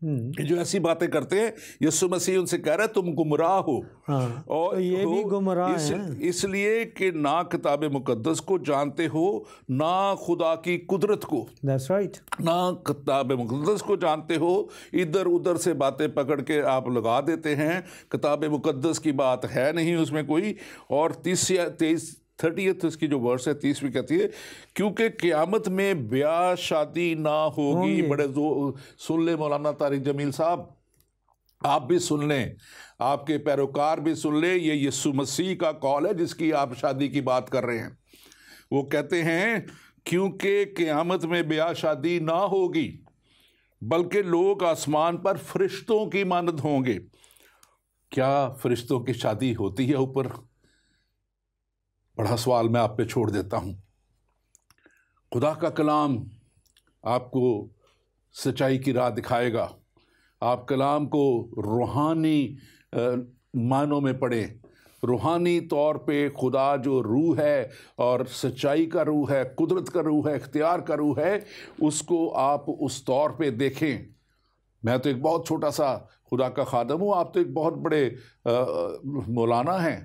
کہ جو ایسی باتیں کرتے ہیں، یسوع مسیح ان سے کہہ رہا ہے تم گمراہ ہو، اور یہ بھی گمراہ ہیں اس لیے کہ نہ کتاب مقدس کو جانتے ہو، نہ خدا کی قدرت کو. That's right. نہ کتاب مقدس کو جانتے ہو، ادھر ادھر سے باتیں پکڑ کے آپ لگا دیتے ہیں. کتاب مقدس کی بات ہے نہیں اس میں کوئی. اور 30 اس کی جو ورس ہے 30ویں کہتی ہے کیونکہ قیامت میں بیاہ شادی نہ ہوگی. بڑے سن لیں مولانا طارق جمیل صاحب، آپ بھی سن لیں، آپ کے پیروکار بھی سن لیں. یہ یسوع مسیح کا قول ہے جس کی آپ شادی کی بات کر رہے ہیں. وہ کہتے ہیں کیونکہ قیامت میں بیاہ شادی نہ ہوگی بلکہ لوگ آسمان پر فرشتوں کی مانند ہوں گے. کیا فرشتوں کی شادی ہوتی ہے اوپر؟ بڑا سوال میں آپ پہ چھوڑ دیتا ہوں. خدا کا کلام آپ کو سچائی کی راہ دکھائے گا. آپ کلام کو روحانی معنوں میں پڑھیں. روحانی طور پہ خدا جو روح ہے اور سچائی کا روح ہے، قدرت کا روح ہے، اختیار کا روح ہے، اس کو آپ اس طور پہ دیکھیں. میں تو ایک بہت چھوٹا سا خدا کا خادم ہوں، آپ تو ایک بہت بڑے مولانا ہیں،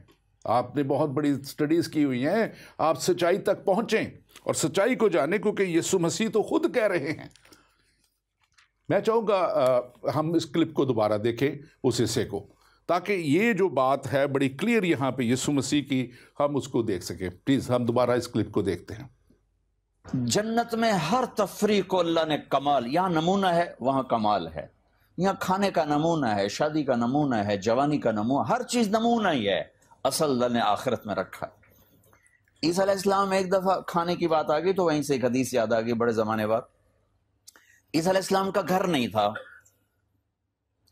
آپ نے بہت بڑی سٹڈیز کی ہوئی ہیں. آپ سچائی تک پہنچیں اور سچائی کو جانیں، کیونکہ یسوع مسیح تو خود کہہ رہے ہیں. میں چاہوں گا ہم اس کلپ کو دوبارہ دیکھیں، اس حصے کو، تاکہ یہ جو بات ہے بڑی کلیئر یہاں پہ یسوع مسیح کی، ہم اس کو دیکھ سکیں. پلیز ہم دوبارہ اس کلپ کو دیکھتے ہیں. جنت میں ہر تفریح کو اللہ نے کمال، یہاں نمونہ ہے وہاں کمال ہے. یہاں کھانے کا نمونہ ہے، شادی کا نمونہ ہے، جوانی کا نمونہ، ہر چیز نمونہ ہی ہے. اصل اللہ نے آخرت میں رکھا. عیسیٰ علیہ السلام ایک دفعہ کھانے کی بات آ گئی تو وہیں سے ایک حدیث یاد آ گئی بڑے زمانے بعد. عیسیٰ علیہ السلام کا گھر نہیں تھا،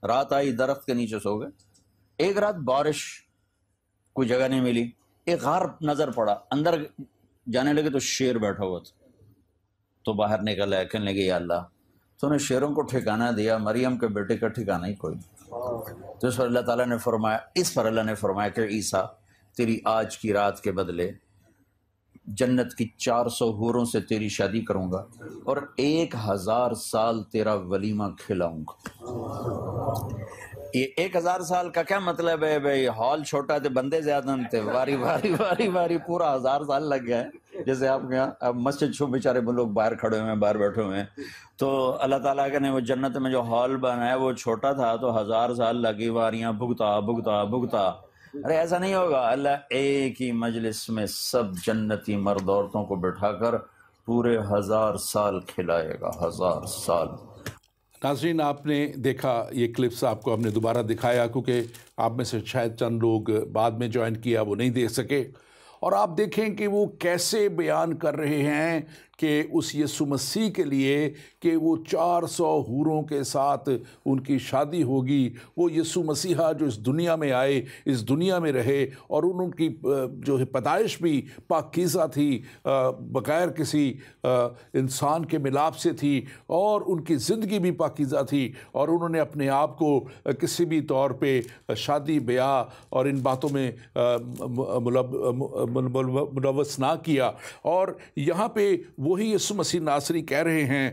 رات آئی درخت کے نیچے سو گئے. ایک رات بارش، کوئی جگہ نہیں ملی، ایک غار نظر پڑا، اندر جانے لگے تو شیر بیٹھا ہوا تھا. تو باہر نکل آئے، کہنے لگے یا اللہ تو نے شیروں کو ٹھکانہ دیا، مریم کے بیٹے کا ٹھکانہ ہی کوئی. تو اس پر اللہ تعالیٰ نے فرمایا، اس پر اللہ نے فرمایا کہ عیسیٰ تیری آج کی رات کے بدلے جنت کی 400 حوروں سے تیری شادی کروں گا اور 1000 سال تیرا ولیمہ کھلاؤں گا. یہ 1000 سال کا کیا مطلب ہے بھائی؟ ہال چھوٹا تھے، بندے زیادہ تھے، واری واری واری واری پورا 1000 سال لگ گیا ہے. جیسے آپ کے یہاں مسجد چھو بیچارے لوگ باہر کھڑے ہوئے ہیں، باہر بیٹھے ہوئے ہیں. تو اللہ تعالیٰ نے وہ جنت میں جو ہال بنایا وہ چھوٹا تھا تو 1000 سال لگی، واریاں بھگتا بھگتا بھگتا. ارے ایسا نہیں ہوگا. اللہ ایک ہی مجلس میں سب جنتی مرد عورتوں کو بٹھا کر پورے 1000 سال کھلائے گا. 1000 سال. ناظرین، آپ نے دیکھا یہ کلپس، آپ کو ہم نے دوبارہ دکھایا کیونکہ آپ میں سے شاید چند لوگ بعد میں جوائن کیا وہ نہیں دیکھ سکے. اور آپ دیکھیں کہ وہ کیسے بیان کر رہے ہیں کہ اس یسوع مسیح کے لیے کہ وہ 400 حوروں کے ساتھ ان کی شادی ہوگی. وہ یسوع مسیحا جو اس دنیا میں آئے، اس دنیا میں رہے، اور ان کی جو پیدائش بھی پاکیزہ تھی، بغیر کسی انسان کے ملاپ سے تھی، اور ان کی زندگی بھی پاکیزہ تھی، اور انہوں نے اپنے آپ کو کسی بھی طور پہ شادی بیاہ اور ان باتوں میں ملوث نہ کیا. اور یہاں پہ وہی یسوع مسیح ناصری کہہ رہے ہیں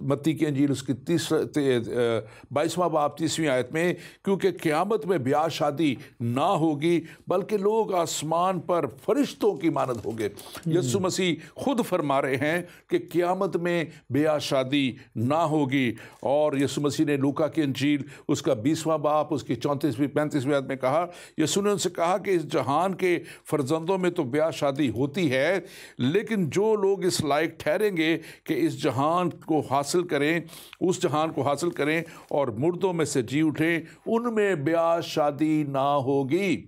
متی کی انجیل اس کی 22واں باب 30ویں آیت میں، کیونکہ قیامت میں بیاہ شادی نہ ہوگی بلکہ لوگ آسمان پر فرشتوں کی مانند ہوں گے. یسوع مسیح خود فرما رہے ہیں کہ قیامت میں بیاہ شادی نہ ہوگی. اور یسوع مسیح نے لوکا کی انجیل اس کا 20واں باب اس کی 34ویں 35ویں آیت میں کہا، یسوع نے ان سے کہا کہ اس جہان کے فرزندوں میں تو بیاہ شادی ہوتی ہے، لیکن جو لوگ اس لائق ٹھہریں گے کہ اس جہان کو حاصل کریں، اس جہان کو حاصل کریں اور مردوں میں سے جی اٹھیں، ان میں بیاہ شادی نہ ہوگی.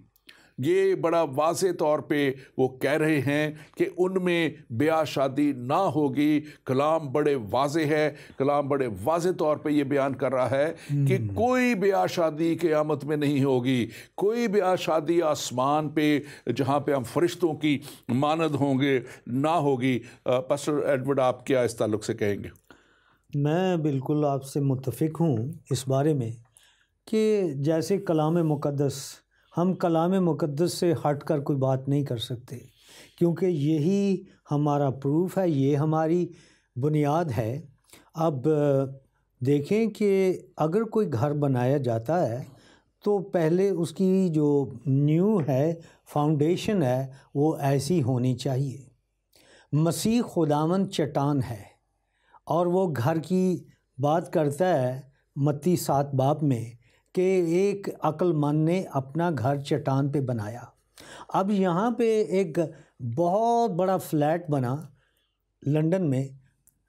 یہ بڑا واضح طور پہ وہ کہہ رہے ہیں کہ ان میں بیاہ شادی نہ ہوگی. کلام بڑے واضح ہے، کلام بڑے واضح طور پہ یہ بیان کر رہا ہے کہ کوئی بیاہ شادی قیامت میں نہیں ہوگی، کوئی بیاہ شادی آسمان پہ جہاں پہ ہم فرشتوں کی مانند ہوں گے نہ ہوگی. پاسٹر ایڈورڈ، آپ کیا اس تعلق سے کہیں گے؟ میں بالکل آپ سے متفق ہوں اس بارے میں کہ جیسے کلام مقدس، ہم کلام مقدس سے ہٹ کر کوئی بات نہیں کر سکتے، کیونکہ یہی ہمارا پروف ہے، یہ ہماری بنیاد ہے. اب دیکھیں کہ اگر کوئی گھر بنایا جاتا ہے تو پہلے اس کی جو نیو ہے، فاؤنڈیشن ہے، وہ ایسی ہونی چاہیے۔ مسیح خداوند چٹان ہے اور وہ گھر کی بات کرتا ہے متی 7 باب میں کہ ایک عقل مند نے اپنا گھر چٹان پہ بنایا۔ اب یہاں پہ ایک بہت بڑا فلیٹ بنا لنڈن میں،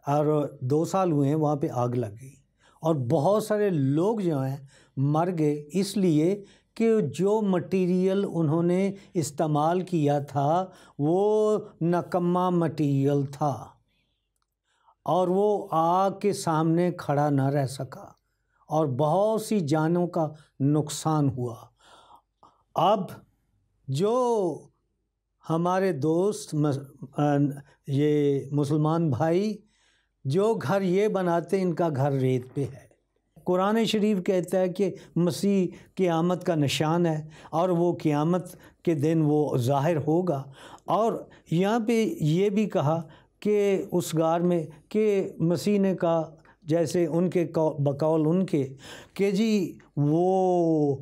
اور 2 سال ہوئے ہیں وہاں پہ آگ لگ گئی، اور بہت سارے لوگ جو ہیں مر گئے، اس لیے کہ جو مٹیریل انہوں نے استعمال کیا تھا وہ نکما مٹیریل تھا، اور وہ آگ کے سامنے کھڑا نہ رہ سکا، اور بہت سی جانوں کا نقصان ہوا۔ اب جو ہمارے دوست یہ مسلمان بھائی جو گھر یہ بناتے، ان کا گھر ریت پہ ہے۔ قرآن شریف کہتا ہے کہ مسیح قیامت کا نشان ہے، اور وہ قیامت کے دن وہ ظاہر ہوگا۔ اور یہاں پہ یہ بھی کہا کہ اس غار میں کہ مسیح نے کہا، جیسے ان کے بقول ان کے کہ جی وہ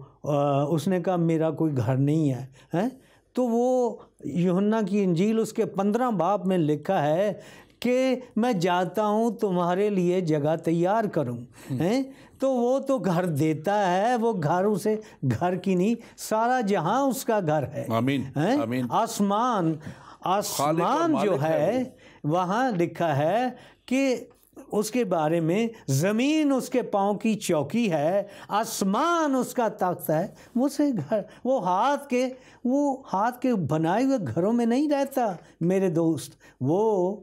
اس نے کہا میرا کوئی گھر نہیں ہے، تو وہ یوحنا کی انجیل اس کے 15 باب میں لکھا ہے کہ میں جاتا ہوں تمہارے لیے جگہ تیار کروں۔ تو وہ تو گھر دیتا ہے، وہ گھر اسے گھر کی نہیں، سارا جہاں اس کا گھر ہے۔ آمین آمین۔ آسمان جو ہے وہاں لکھا ہے کہ اس کے بارے میں زمین اس کے پاؤں کی چوکی ہے، آسمان اس کا تخت ہے۔ وہ ہاتھ کے بنائے ہوئے گھروں میں نہیں رہتا میرے دوست، وہ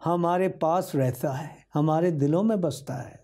ہمارے پاس رہتا ہے، ہمارے دلوں میں بستا ہے۔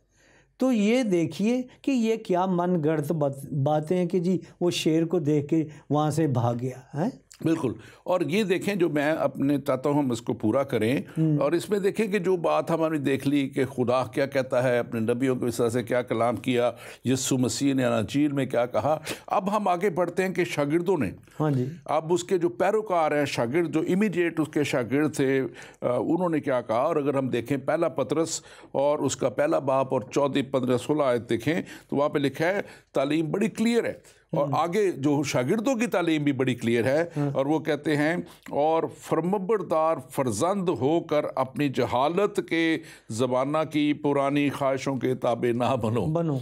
تو یہ دیکھیے کہ یہ کیا من گڑت باتیں ہیں کہ جی وہ شیر کو دیکھ کے وہاں سے بھاگ گیا ہے۔ بالکل، اور یہ دیکھیں جو میں اپنے چاہتا ہوں ہم اس کو پورا کریں، اور اس میں دیکھیں کہ جو بات ہماری دیکھ لی کہ خدا کیا کہتا ہے، اپنے نبیوں کو اس طرح سے کیا کلام کیا، یسوع مسیح نے انجیل میں کیا کہا۔ اب ہم آگے بڑھتے ہیں کہ شاگردوں نے، ہاں جی، اب اس کے جو پیروکار ہیں، شاگرد جو امیڈیٹ اس کے شاگرد تھے، انہوں نے کیا کہا۔ اور اگر ہم دیکھیں پہلا پطرس اور اس کا پہلا باب اور 14 15 16 آیت دیکھیں تو وہاں پہ لکھا ہے، تعلیم بڑی کلیئر ہے، اور آگے جو شاگردوں کی تعلیم بھی بڑی کلیئر ہے، اور وہ کہتے ہیں اور فرمانبردار فرزند ہو کر اپنی جہالت کے زمانہ کی پرانی خواہشوں کے تابع نہ بنو۔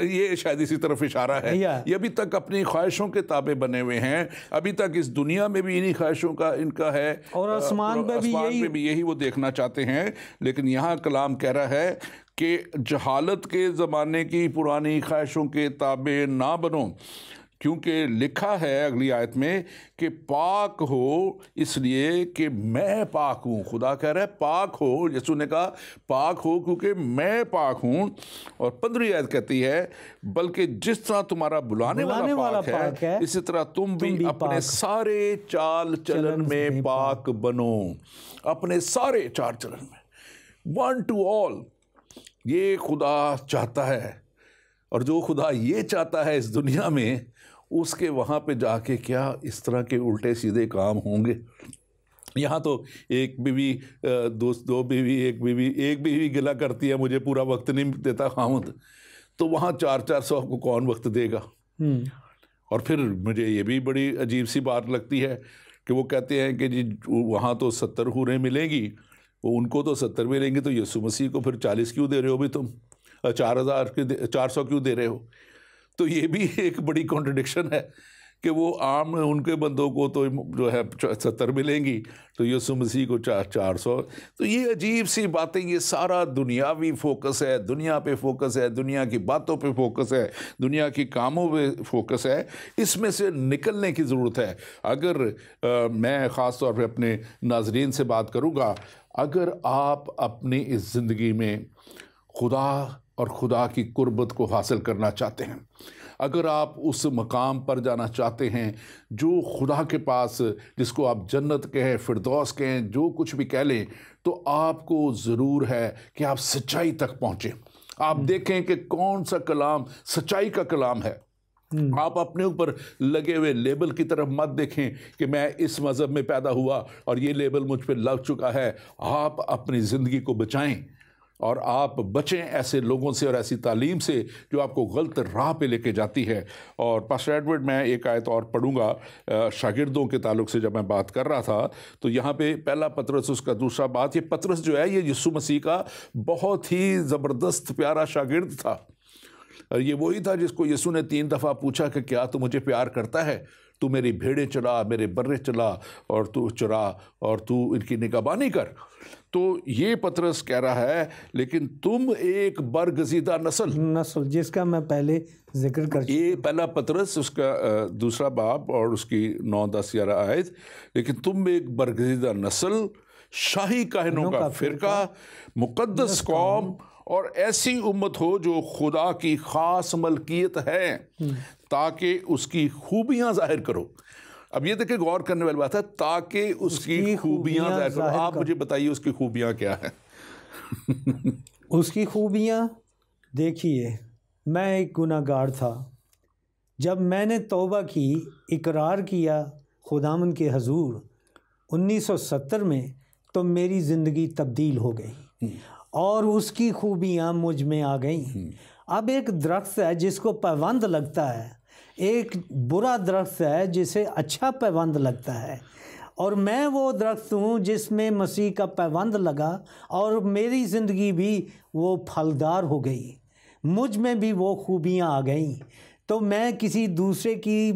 یہ شاید اسی طرف اشارہ ہے، یہ ابھی تک اپنی خواہشوں کے تابع بنے ہوئے ہیں، ابھی تک اس دنیا میں بھی انہی خواہشوں کا ان کا ہے، اور آسمان پہ بھی یہی وہ دیکھنا چاہتے ہیں۔ لیکن یہاں کلام کہہ رہا ہے کہ جہالت کے زمانے کی پرانی خواہشوں کے تابع نہ بنو، کیونکہ لکھا ہے اگلی آیت میں کہ پاک ہو اس لیے کہ میں پاک ہوں۔ خدا کہہ رہا ہے پاک ہو، یسوع نے کہا پاک ہو کیونکہ میں پاک ہوں۔ اور 15 آیت کہتی ہے بلکہ جس طرح تمہارا بلانے والا پاک ہے اسی طرح تم بھی اپنے سارے چال چلن میں پاک بنو۔ اپنے سارے چال چلن میں، ون ٹو آل، یہ خدا چاہتا ہے۔ اور جو خدا یہ چاہتا ہے اس دنیا میں، اس کے وہاں پہ جا کے کیا اس طرح کے الٹے سیدھے کام ہوں گے۔ یہاں تو ایک بیوی دو بیوی ایک بیوی گلا کرتی ہے مجھے پورا وقت نہیں دیتا خاوند، تو وہاں 400 کو کون وقت دے گا؟ اور پھر مجھے یہ بھی بڑی عجیب سی بات لگتی ہے کہ وہ کہتے ہیں کہ جی وہاں تو 70 حوریں ملیں گی، وہ ان کو تو 70 ملیں گی، تو یسوع مسیح کو پھر 40 کیوں دے رہے ہو بھی تم؟ 400 کیوں دے رہے ہو؟ تو یہ بھی ایک بڑی کنٹرڈکشن ہے کہ وہ عام ان کے بندوں کو تو جو ہے 70 ملیں گی، تو یسوع مسیح کو 400۔ تو یہ عجیب سی باتیں، یہ سارا دنیاوی فوکس ہے، دنیا پہ فوکس ہے، دنیا کی باتوں پہ فوکس ہے، دنیا کی کاموں پہ فوکس ہے۔ اس میں سے نکلنے کی ضرورت ہے۔ اگر میں خاص طور پہ اپنے ناظرین سے بات کروں گا، اگر آپ اپنی اس زندگی میں خدا اور خدا کی قربت کو حاصل کرنا چاہتے ہیں، اگر آپ اس مقام پر جانا چاہتے ہیں جو خدا کے پاس، جس کو آپ جنت کہیں، فردوس کہیں، جو کچھ بھی کہہ لیں، تو آپ کو ضرور ہے کہ آپ سچائی تک پہنچیں۔ آپ دیکھیں کہ کون سا کلام سچائی کا کلام ہے۔ آپ اپنے اوپر لگے ہوئے لیبل کی طرف مت دیکھیں کہ میں اس مذہب میں پیدا ہوا اور یہ لیبل مجھ پہ لگ چکا ہے۔ آپ اپنی زندگی کو بچائیں اور آپ بچیں ایسے لوگوں سے اور ایسی تعلیم سے جو آپ کو غلط راہ پہ لے کے جاتی ہے۔ اور پاسٹر ایڈورڈ، میں ایک آیت اور پڑھوں گا شاگردوں کے تعلق سے جب میں بات کر رہا تھا، تو یہاں پہ پہلا پطرس، اس کا دوسرا بات، یہ پطرس جو ہے یہ یسوع مسیح کا بہت ہی زبردست پیارا شاگرد تھا۔ یہ وہی تھا جس کو یسوع نے 3 دفعہ پوچھا کہ کیا تو مجھے پیار کرتا ہے؟ تو میری بھیڑیں چلا، میرے برے چلا، اور تو چرا، اور تو ان کی نگہبانی کر۔ تو یہ پطرس کہہ رہا ہے لیکن تم ایک برگزیدہ نسل، جس کا میں پہلے ذکر کر چکا۔ یہ پہلا پطرس اس کا دوسرا باب اور اس کی 9، 10، 11 آیت، لیکن تم ایک برگزیدہ نسل، شاہی کاہنوں کا فرقہ، مقدس قوم، اور ایسی امت ہو جو خدا کی خاص ملکیت ہے، تاکہ اس کی خوبیاں ظاہر کرو۔ اب یہ دیکھیں غور کرنے والی بات ہے، تاکہ اس کی خوبیاں ظاہر کرو۔ آپ مجھے بتائیے اس کی خوبیاں کیا ہیں؟ اس کی خوبیاں دیکھیے، میں ایک گناہ گار تھا، جب میں نے توبہ کی، اقرار کیا خداوند کے حضور 1970 میں، تو میری زندگی تبدیل ہو گئی اور اس کی خوبیاں مجھ میں آ گئیں۔ اب ایک درخت ہے جس کو پیوند لگتا ہے، ایک برا درخت ہے جسے اچھا پیوند لگتا ہے، اور میں وہ درخت ہوں جس میں مسیح کا پیوند لگا اور میری زندگی بھی وہ پھلدار ہو گئی، مجھ میں بھی وہ خوبیاں آ گئیں۔ تو میں کسی دوسرے کی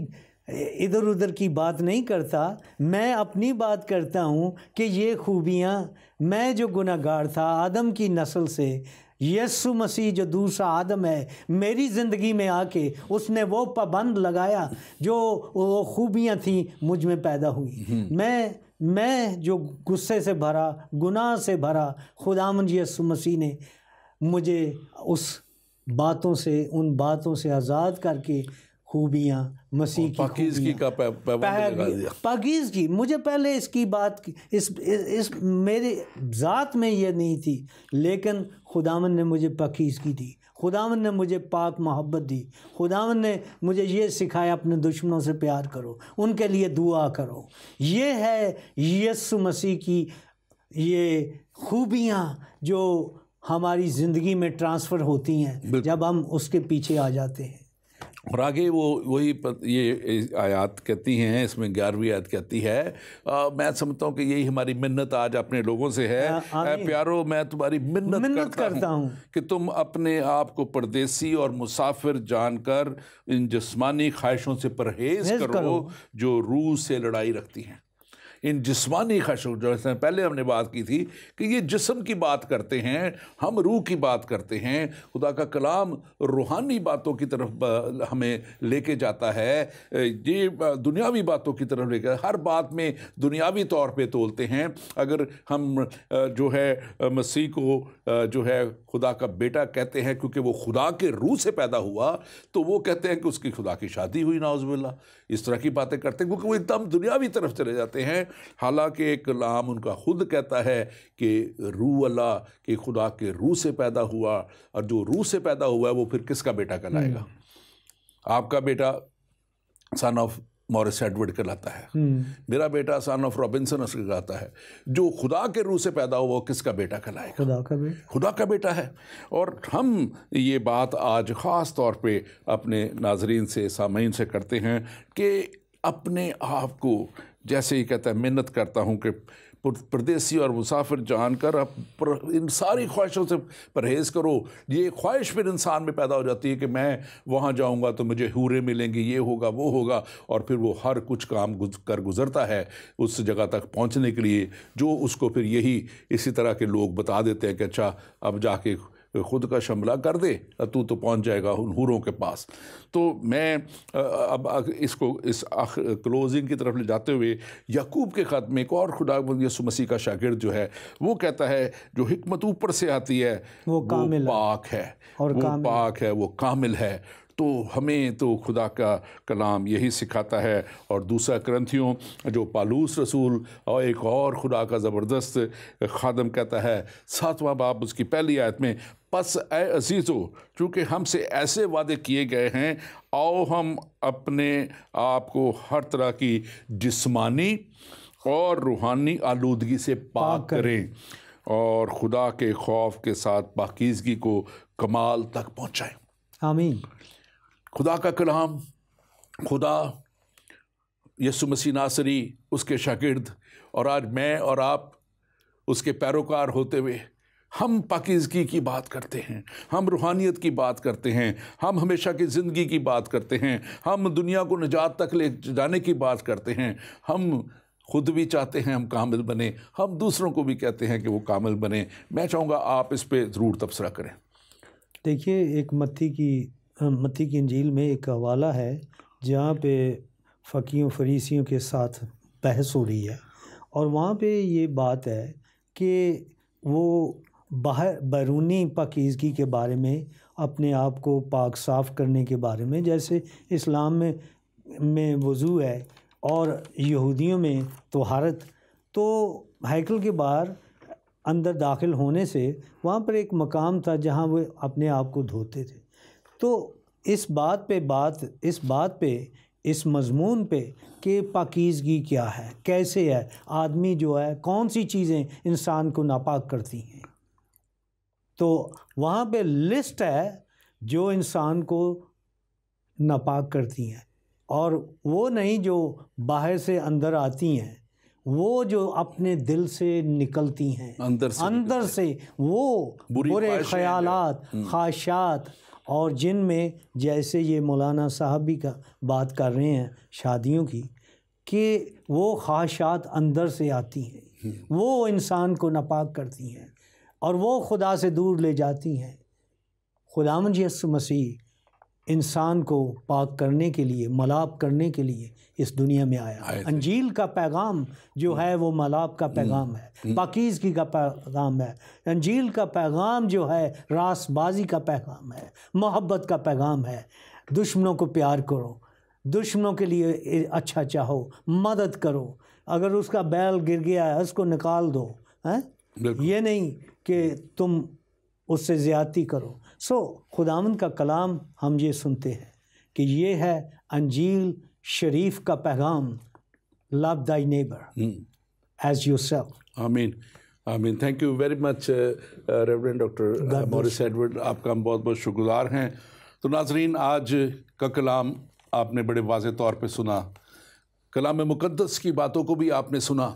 ادھر ادھر کی بات نہیں کرتا، میں اپنی بات کرتا ہوں کہ یہ خوبیاں، میں جو گناہ گار تھا آدم کی نسل سے، یسوع مسیح جو دوسرا آدم ہے میری زندگی میں آ کے اس نے وہ پابند لگایا، جو وہ خوبیاں تھیں مجھ میں پیدا ہوئی۔ میں جو غصے سے بھرا، گناہ سے بھرا، خداوند یسوع مسیح نے مجھے اس باتوں سے، ان باتوں سے آزاد کر کے خوبیاں، مسیح کی پاکیزگی کا پیوند لگا دیا۔ پاکیزگی، مجھے پہلے اس کی بات، اس میرے ذات میں یہ نہیں تھی، لیکن خداوند نے مجھے پاکیزگی دی، خداوند نے مجھے پاک محبت دی، خداوند نے مجھے یہ سکھایا اپنے دشمنوں سے پیار کرو، ان کے لیے دعا کرو۔ یہ ہے یسوع مسیح کی یہ خوبیاں جو ہماری زندگی میں ٹرانسفر ہوتی ہیں جب ہم اس کے پیچھے آ جاتے ہیں۔ اور آگے وہی یہ آیات کہتی ہیں، اس میں 11ویں آیت کہتی ہے، میں سمجھتا ہوں کہ یہی ہماری منت آج اپنے لوگوں سے ہے، اے پیارو میں تمہاری منت کرتا ہوں کہ تم اپنے آپ کو پردیسی اور مسافر جان کر ان جسمانی خواہشوں سے پرہیز کرو جو روح سے لڑائی رکھتی ہیں۔ ان جسمانی خواہشوں، جو پہلے ہم نے بات کی تھی کہ یہ جسم کی بات کرتے ہیں، ہم روح کی بات کرتے ہیں۔ خدا کا کلام روحانی باتوں کی طرف ہمیں لے کے جاتا ہے، یہ دنیاوی باتوں کی طرف لے کے، ہر بات میں دنیاوی طور پہ تولتے ہیں۔ اگر ہم جو ہے مسیح کو جو ہے خدا کا بیٹا کہتے ہیں کیونکہ وہ خدا کے روح سے پیدا ہوا، تو وہ کہتے ہیں کہ اس کی خدا کی شادی ہوئی، نعوذ باللہ، اس طرح کی باتیں کرتے ہیں کیونکہ وہ ایک دم دنیاوی طرف چلے جاتے ہیں۔ حالانکہ کلام ان کا خود کہتا ہے کہ روح اللہ کہ خدا کے روح سے پیدا ہوا، اور جو روح سے پیدا ہوا ہے وہ پھر کس کا بیٹا کہلائے گا؟ آپ کا بیٹا سن آف مورس ایڈورڈ کہلاتا ہے، میرا بیٹا سن آف رابنسن کہلاتا ہے۔ جو خدا کے روح سے پیدا ہوا وہ کس کا بیٹا کہلائے گا؟ خدا کا بیٹا ہے۔ اور ہم یہ بات آج خاص طور پہ اپنے ناظرین سے، سامعین سے کرتے ہیں کہ اپنے آپ کو، جیسے ہی کہتا ہے منت کرتا ہوں کہ پردیسی اور مسافر جان کر ان ساری خواہشوں سے پرہیز کرو۔ یہ خواہش پھر انسان میں پیدا ہو جاتی ہے کہ میں وہاں جاؤں گا تو مجھے حوریں ملیں گی، یہ ہوگا وہ ہوگا، اور پھر وہ ہر کچھ کام کر گزرتا ہے اس جگہ تک پہنچنے کے لیے، جو اس کو پھر یہی اسی طرح کے لوگ بتا دیتے ہیں کہ اچھا اب جا کے خود کا شملہ کر دے، تو پہنچ جائے گا ان حوروں کے پاس۔ تو میں اب اس کو اس کلوزنگ کی طرف لے جاتے ہوئے یعقوب کے خط میں ایک اور خدا یسوع مسیح کا شاگرد جو ہے وہ کہتا ہے جو حکمت اوپر سے آتی ہے وہ پاک ہے، وہ پاک ہے، وہ کامل ہے۔ تو ہمیں تو خدا کا کلام یہی سکھاتا ہے۔ اور دوسرا کرنتھیوں جو پالوس رسول اور ایک اور خدا کا زبردست خادم کہتا ہے 7واں باب اس کی پہلی آیت میں، پس اے عزیزو چونکہ ہم سے ایسے وعدے کیے گئے ہیں، آؤ ہم اپنے آپ کو ہر طرح کی جسمانی اور روحانی آلودگی سے پاک کریں۔ اور خدا کے خوف کے ساتھ پاکیزگی کو کمال تک پہنچائیں۔ آمین۔ خدا کا کلام، خدا یسوع مسیح ناصری، اس کے شاگرد، اور آج میں اور آپ اس کے پیروکار ہوتے ہوئے ہم پاکیزگی کی بات کرتے ہیں، ہم روحانیت کی بات کرتے ہیں، ہم ہمیشہ کی زندگی کی بات کرتے ہیں، ہم دنیا کو نجات تک لے جانے کی بات کرتے ہیں، ہم خود بھی چاہتے ہیں ہم کامل بنیں، ہم دوسروں کو بھی کہتے ہیں کہ وہ کامل بنیں۔ میں چاہوں گا آپ اس پہ ضرور تبصرہ کریں۔ دیکھیے، ایک متی کی انجیل میں ایک حوالہ ہے جہاں پہ فقیوں فریسیوں کے ساتھ بحث ہو رہی ہے، اور وہاں پہ یہ بات ہے کہ وہ بیرونی پاکیزگی کے بارے میں، اپنے آپ کو پاک صاف کرنے کے بارے میں، جیسے اسلام میں وضو ہے اور یہودیوں میں طہارت، تو ہیکل کے باہر اندر داخل ہونے سے وہاں پر ایک مقام تھا جہاں وہ اپنے آپ کو دھوتے تھے۔ تو اس بات پہ اس مضمون پہ کہ پاکیزگی کیا ہے، کیسے ہے، آدمی جو ہے کون سی چیزیں انسان کو ناپاک کرتی ہیں، تو وہاں پہ لسٹ ہے جو انسان کو ناپاک کرتی ہیں، اور وہ نہیں جو باہر سے اندر آتی ہیں، وہ جو اپنے دل سے نکلتی ہیں، اندر سے وہ برے خیالات، خواہشات، اور جن میں جیسے یہ مولانا صاحب بھی کا بات کر رہے ہیں شادیوں کی، کہ وہ خواہشات اندر سے آتی ہیں، وہ انسان کو ناپاک کرتی ہیں اور وہ خدا سے دور لے جاتی ہیں۔ خداوند یسوع مسیح انسان کو پاک کرنے کے لیے، ملاب کرنے کے لیے اس دنیا میں آیا۔ انجیل کا پیغام جو ہے وہ ملاب کا پیغام ہے، پاکیزگی کا پیغام ہے۔ انجیل کا پیغام جو ہے راست بازی کا پیغام ہے، محبت کا پیغام ہے۔ دشمنوں کو پیار کرو، دشمنوں کے لیے اچھا چاہو، مدد کرو، اگر اس کا بیل گر گیا ہے اس کو نکال دو، یہ نہیں کہ تم اس سے زیادتی کرو۔ خداوند کا کلام ہم یہ سنتے ہیں کہ یہ ہے انجیل شریف کا پیغام، لو thy neighbor as yourself۔ آمین، آمین۔ Thank you very much Reverend doctor Morris Edward, آپ کا ہم بہت بہت شکر گزار ہیں۔ تو ناظرین، آج کا کلام آپ نے بڑے واضح طور پہ سنا، کلام مقدس کی باتوں کو بھی آپ نے سنا،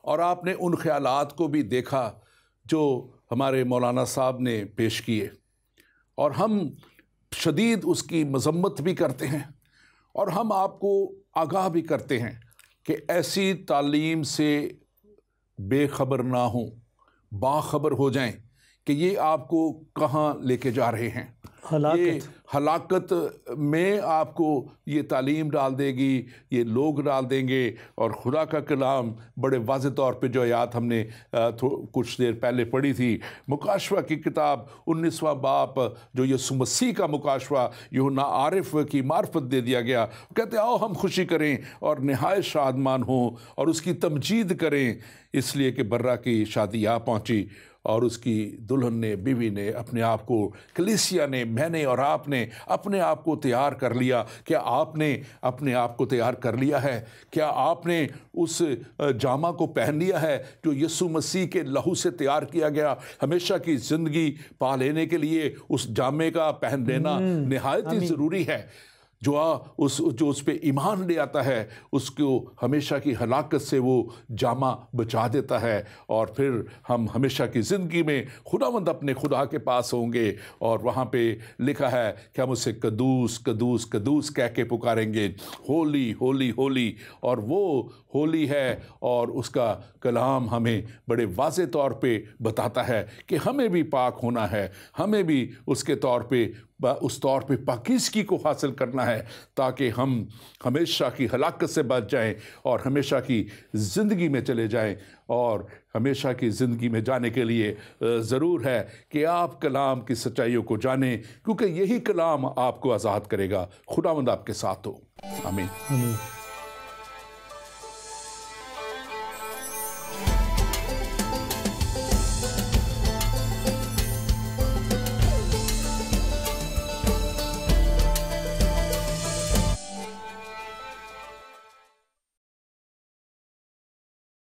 اور آپ نے ان خیالات کو بھی دیکھا جو ہمارے مولانا صاحب نے پیش کیے، اور ہم شدید اس کی مذمت بھی کرتے ہیں، اور ہم آپ کو آگاہ بھی کرتے ہیں کہ ایسی تعلیم سے بے خبر نہ ہوں، باخبر ہو جائیں کہ یہ آپ کو کہاں لے کے جا رہے ہیں۔ یہ ہلاکت میں آپ کو یہ تعلیم ڈال دے گی، یہ لوگ ڈال دیں گے۔ اور خدا کا کلام بڑے واضح طور پہ جو آیات ہم نے کچھ دیر پہلے پڑھی تھی، مکاشفہ کی کتاب 19واں باب، جو یسوع مسیح کا مکاشفہ یوحنا عارف کی معرفت دے دیا گیا، کہتے آؤ ہم خوشی کریں اور نہایت شادمان ہوں اور اس کی تمجید کریں، اس لیے کہ برہ کی شادی آ پہنچی، اور اس کی دلہن نے، بیوی نے اپنے آپ کو، کلیسیا نے، میں نے اور آپ نے اپنے آپ کو تیار کر لیا۔ کیا آپ نے اپنے آپ کو تیار کر لیا ہے؟ کیا آپ نے اس جامہ کو پہن لیا ہے جو یسوع مسیح کے لہو سے تیار کیا گیا؟ ہمیشہ کی زندگی پا لینے کے لیے اس جامے کا پہن لینا نہایت ہی ضروری ہے۔ جو اس پہ ایمان لے آتا ہے، اس کو ہمیشہ کی ہلاکت سے وہ جامہ بچا دیتا ہے، اور پھر ہم ہمیشہ کی زندگی میں خداوند اپنے خدا کے پاس ہوں گے، اور وہاں پہ لکھا ہے کہ ہم اسے قدوس قدوس قدوس کہہ کے پکاریں گے، ہولی ہولی ہولی، اور وہ ہولی ہے، اور اس کا کلام ہمیں بڑے واضح طور پہ بتاتا ہے کہ ہمیں بھی پاک ہونا ہے، ہمیں بھی اس طور پہ پاکیزگی کو حاصل کرنا ہے، تاکہ ہم ہمیشہ کی ہلاکت سے بچ جائیں اور ہمیشہ کی زندگی میں چلے جائیں۔ اور ہمیشہ کی زندگی میں جانے کے لیے ضرور ہے کہ آپ کلام کی سچائیوں کو جانیں، کیونکہ یہی کلام آپ کو آزاد کرے گا۔ خداوند آپ کے ساتھ ہو، آمین۔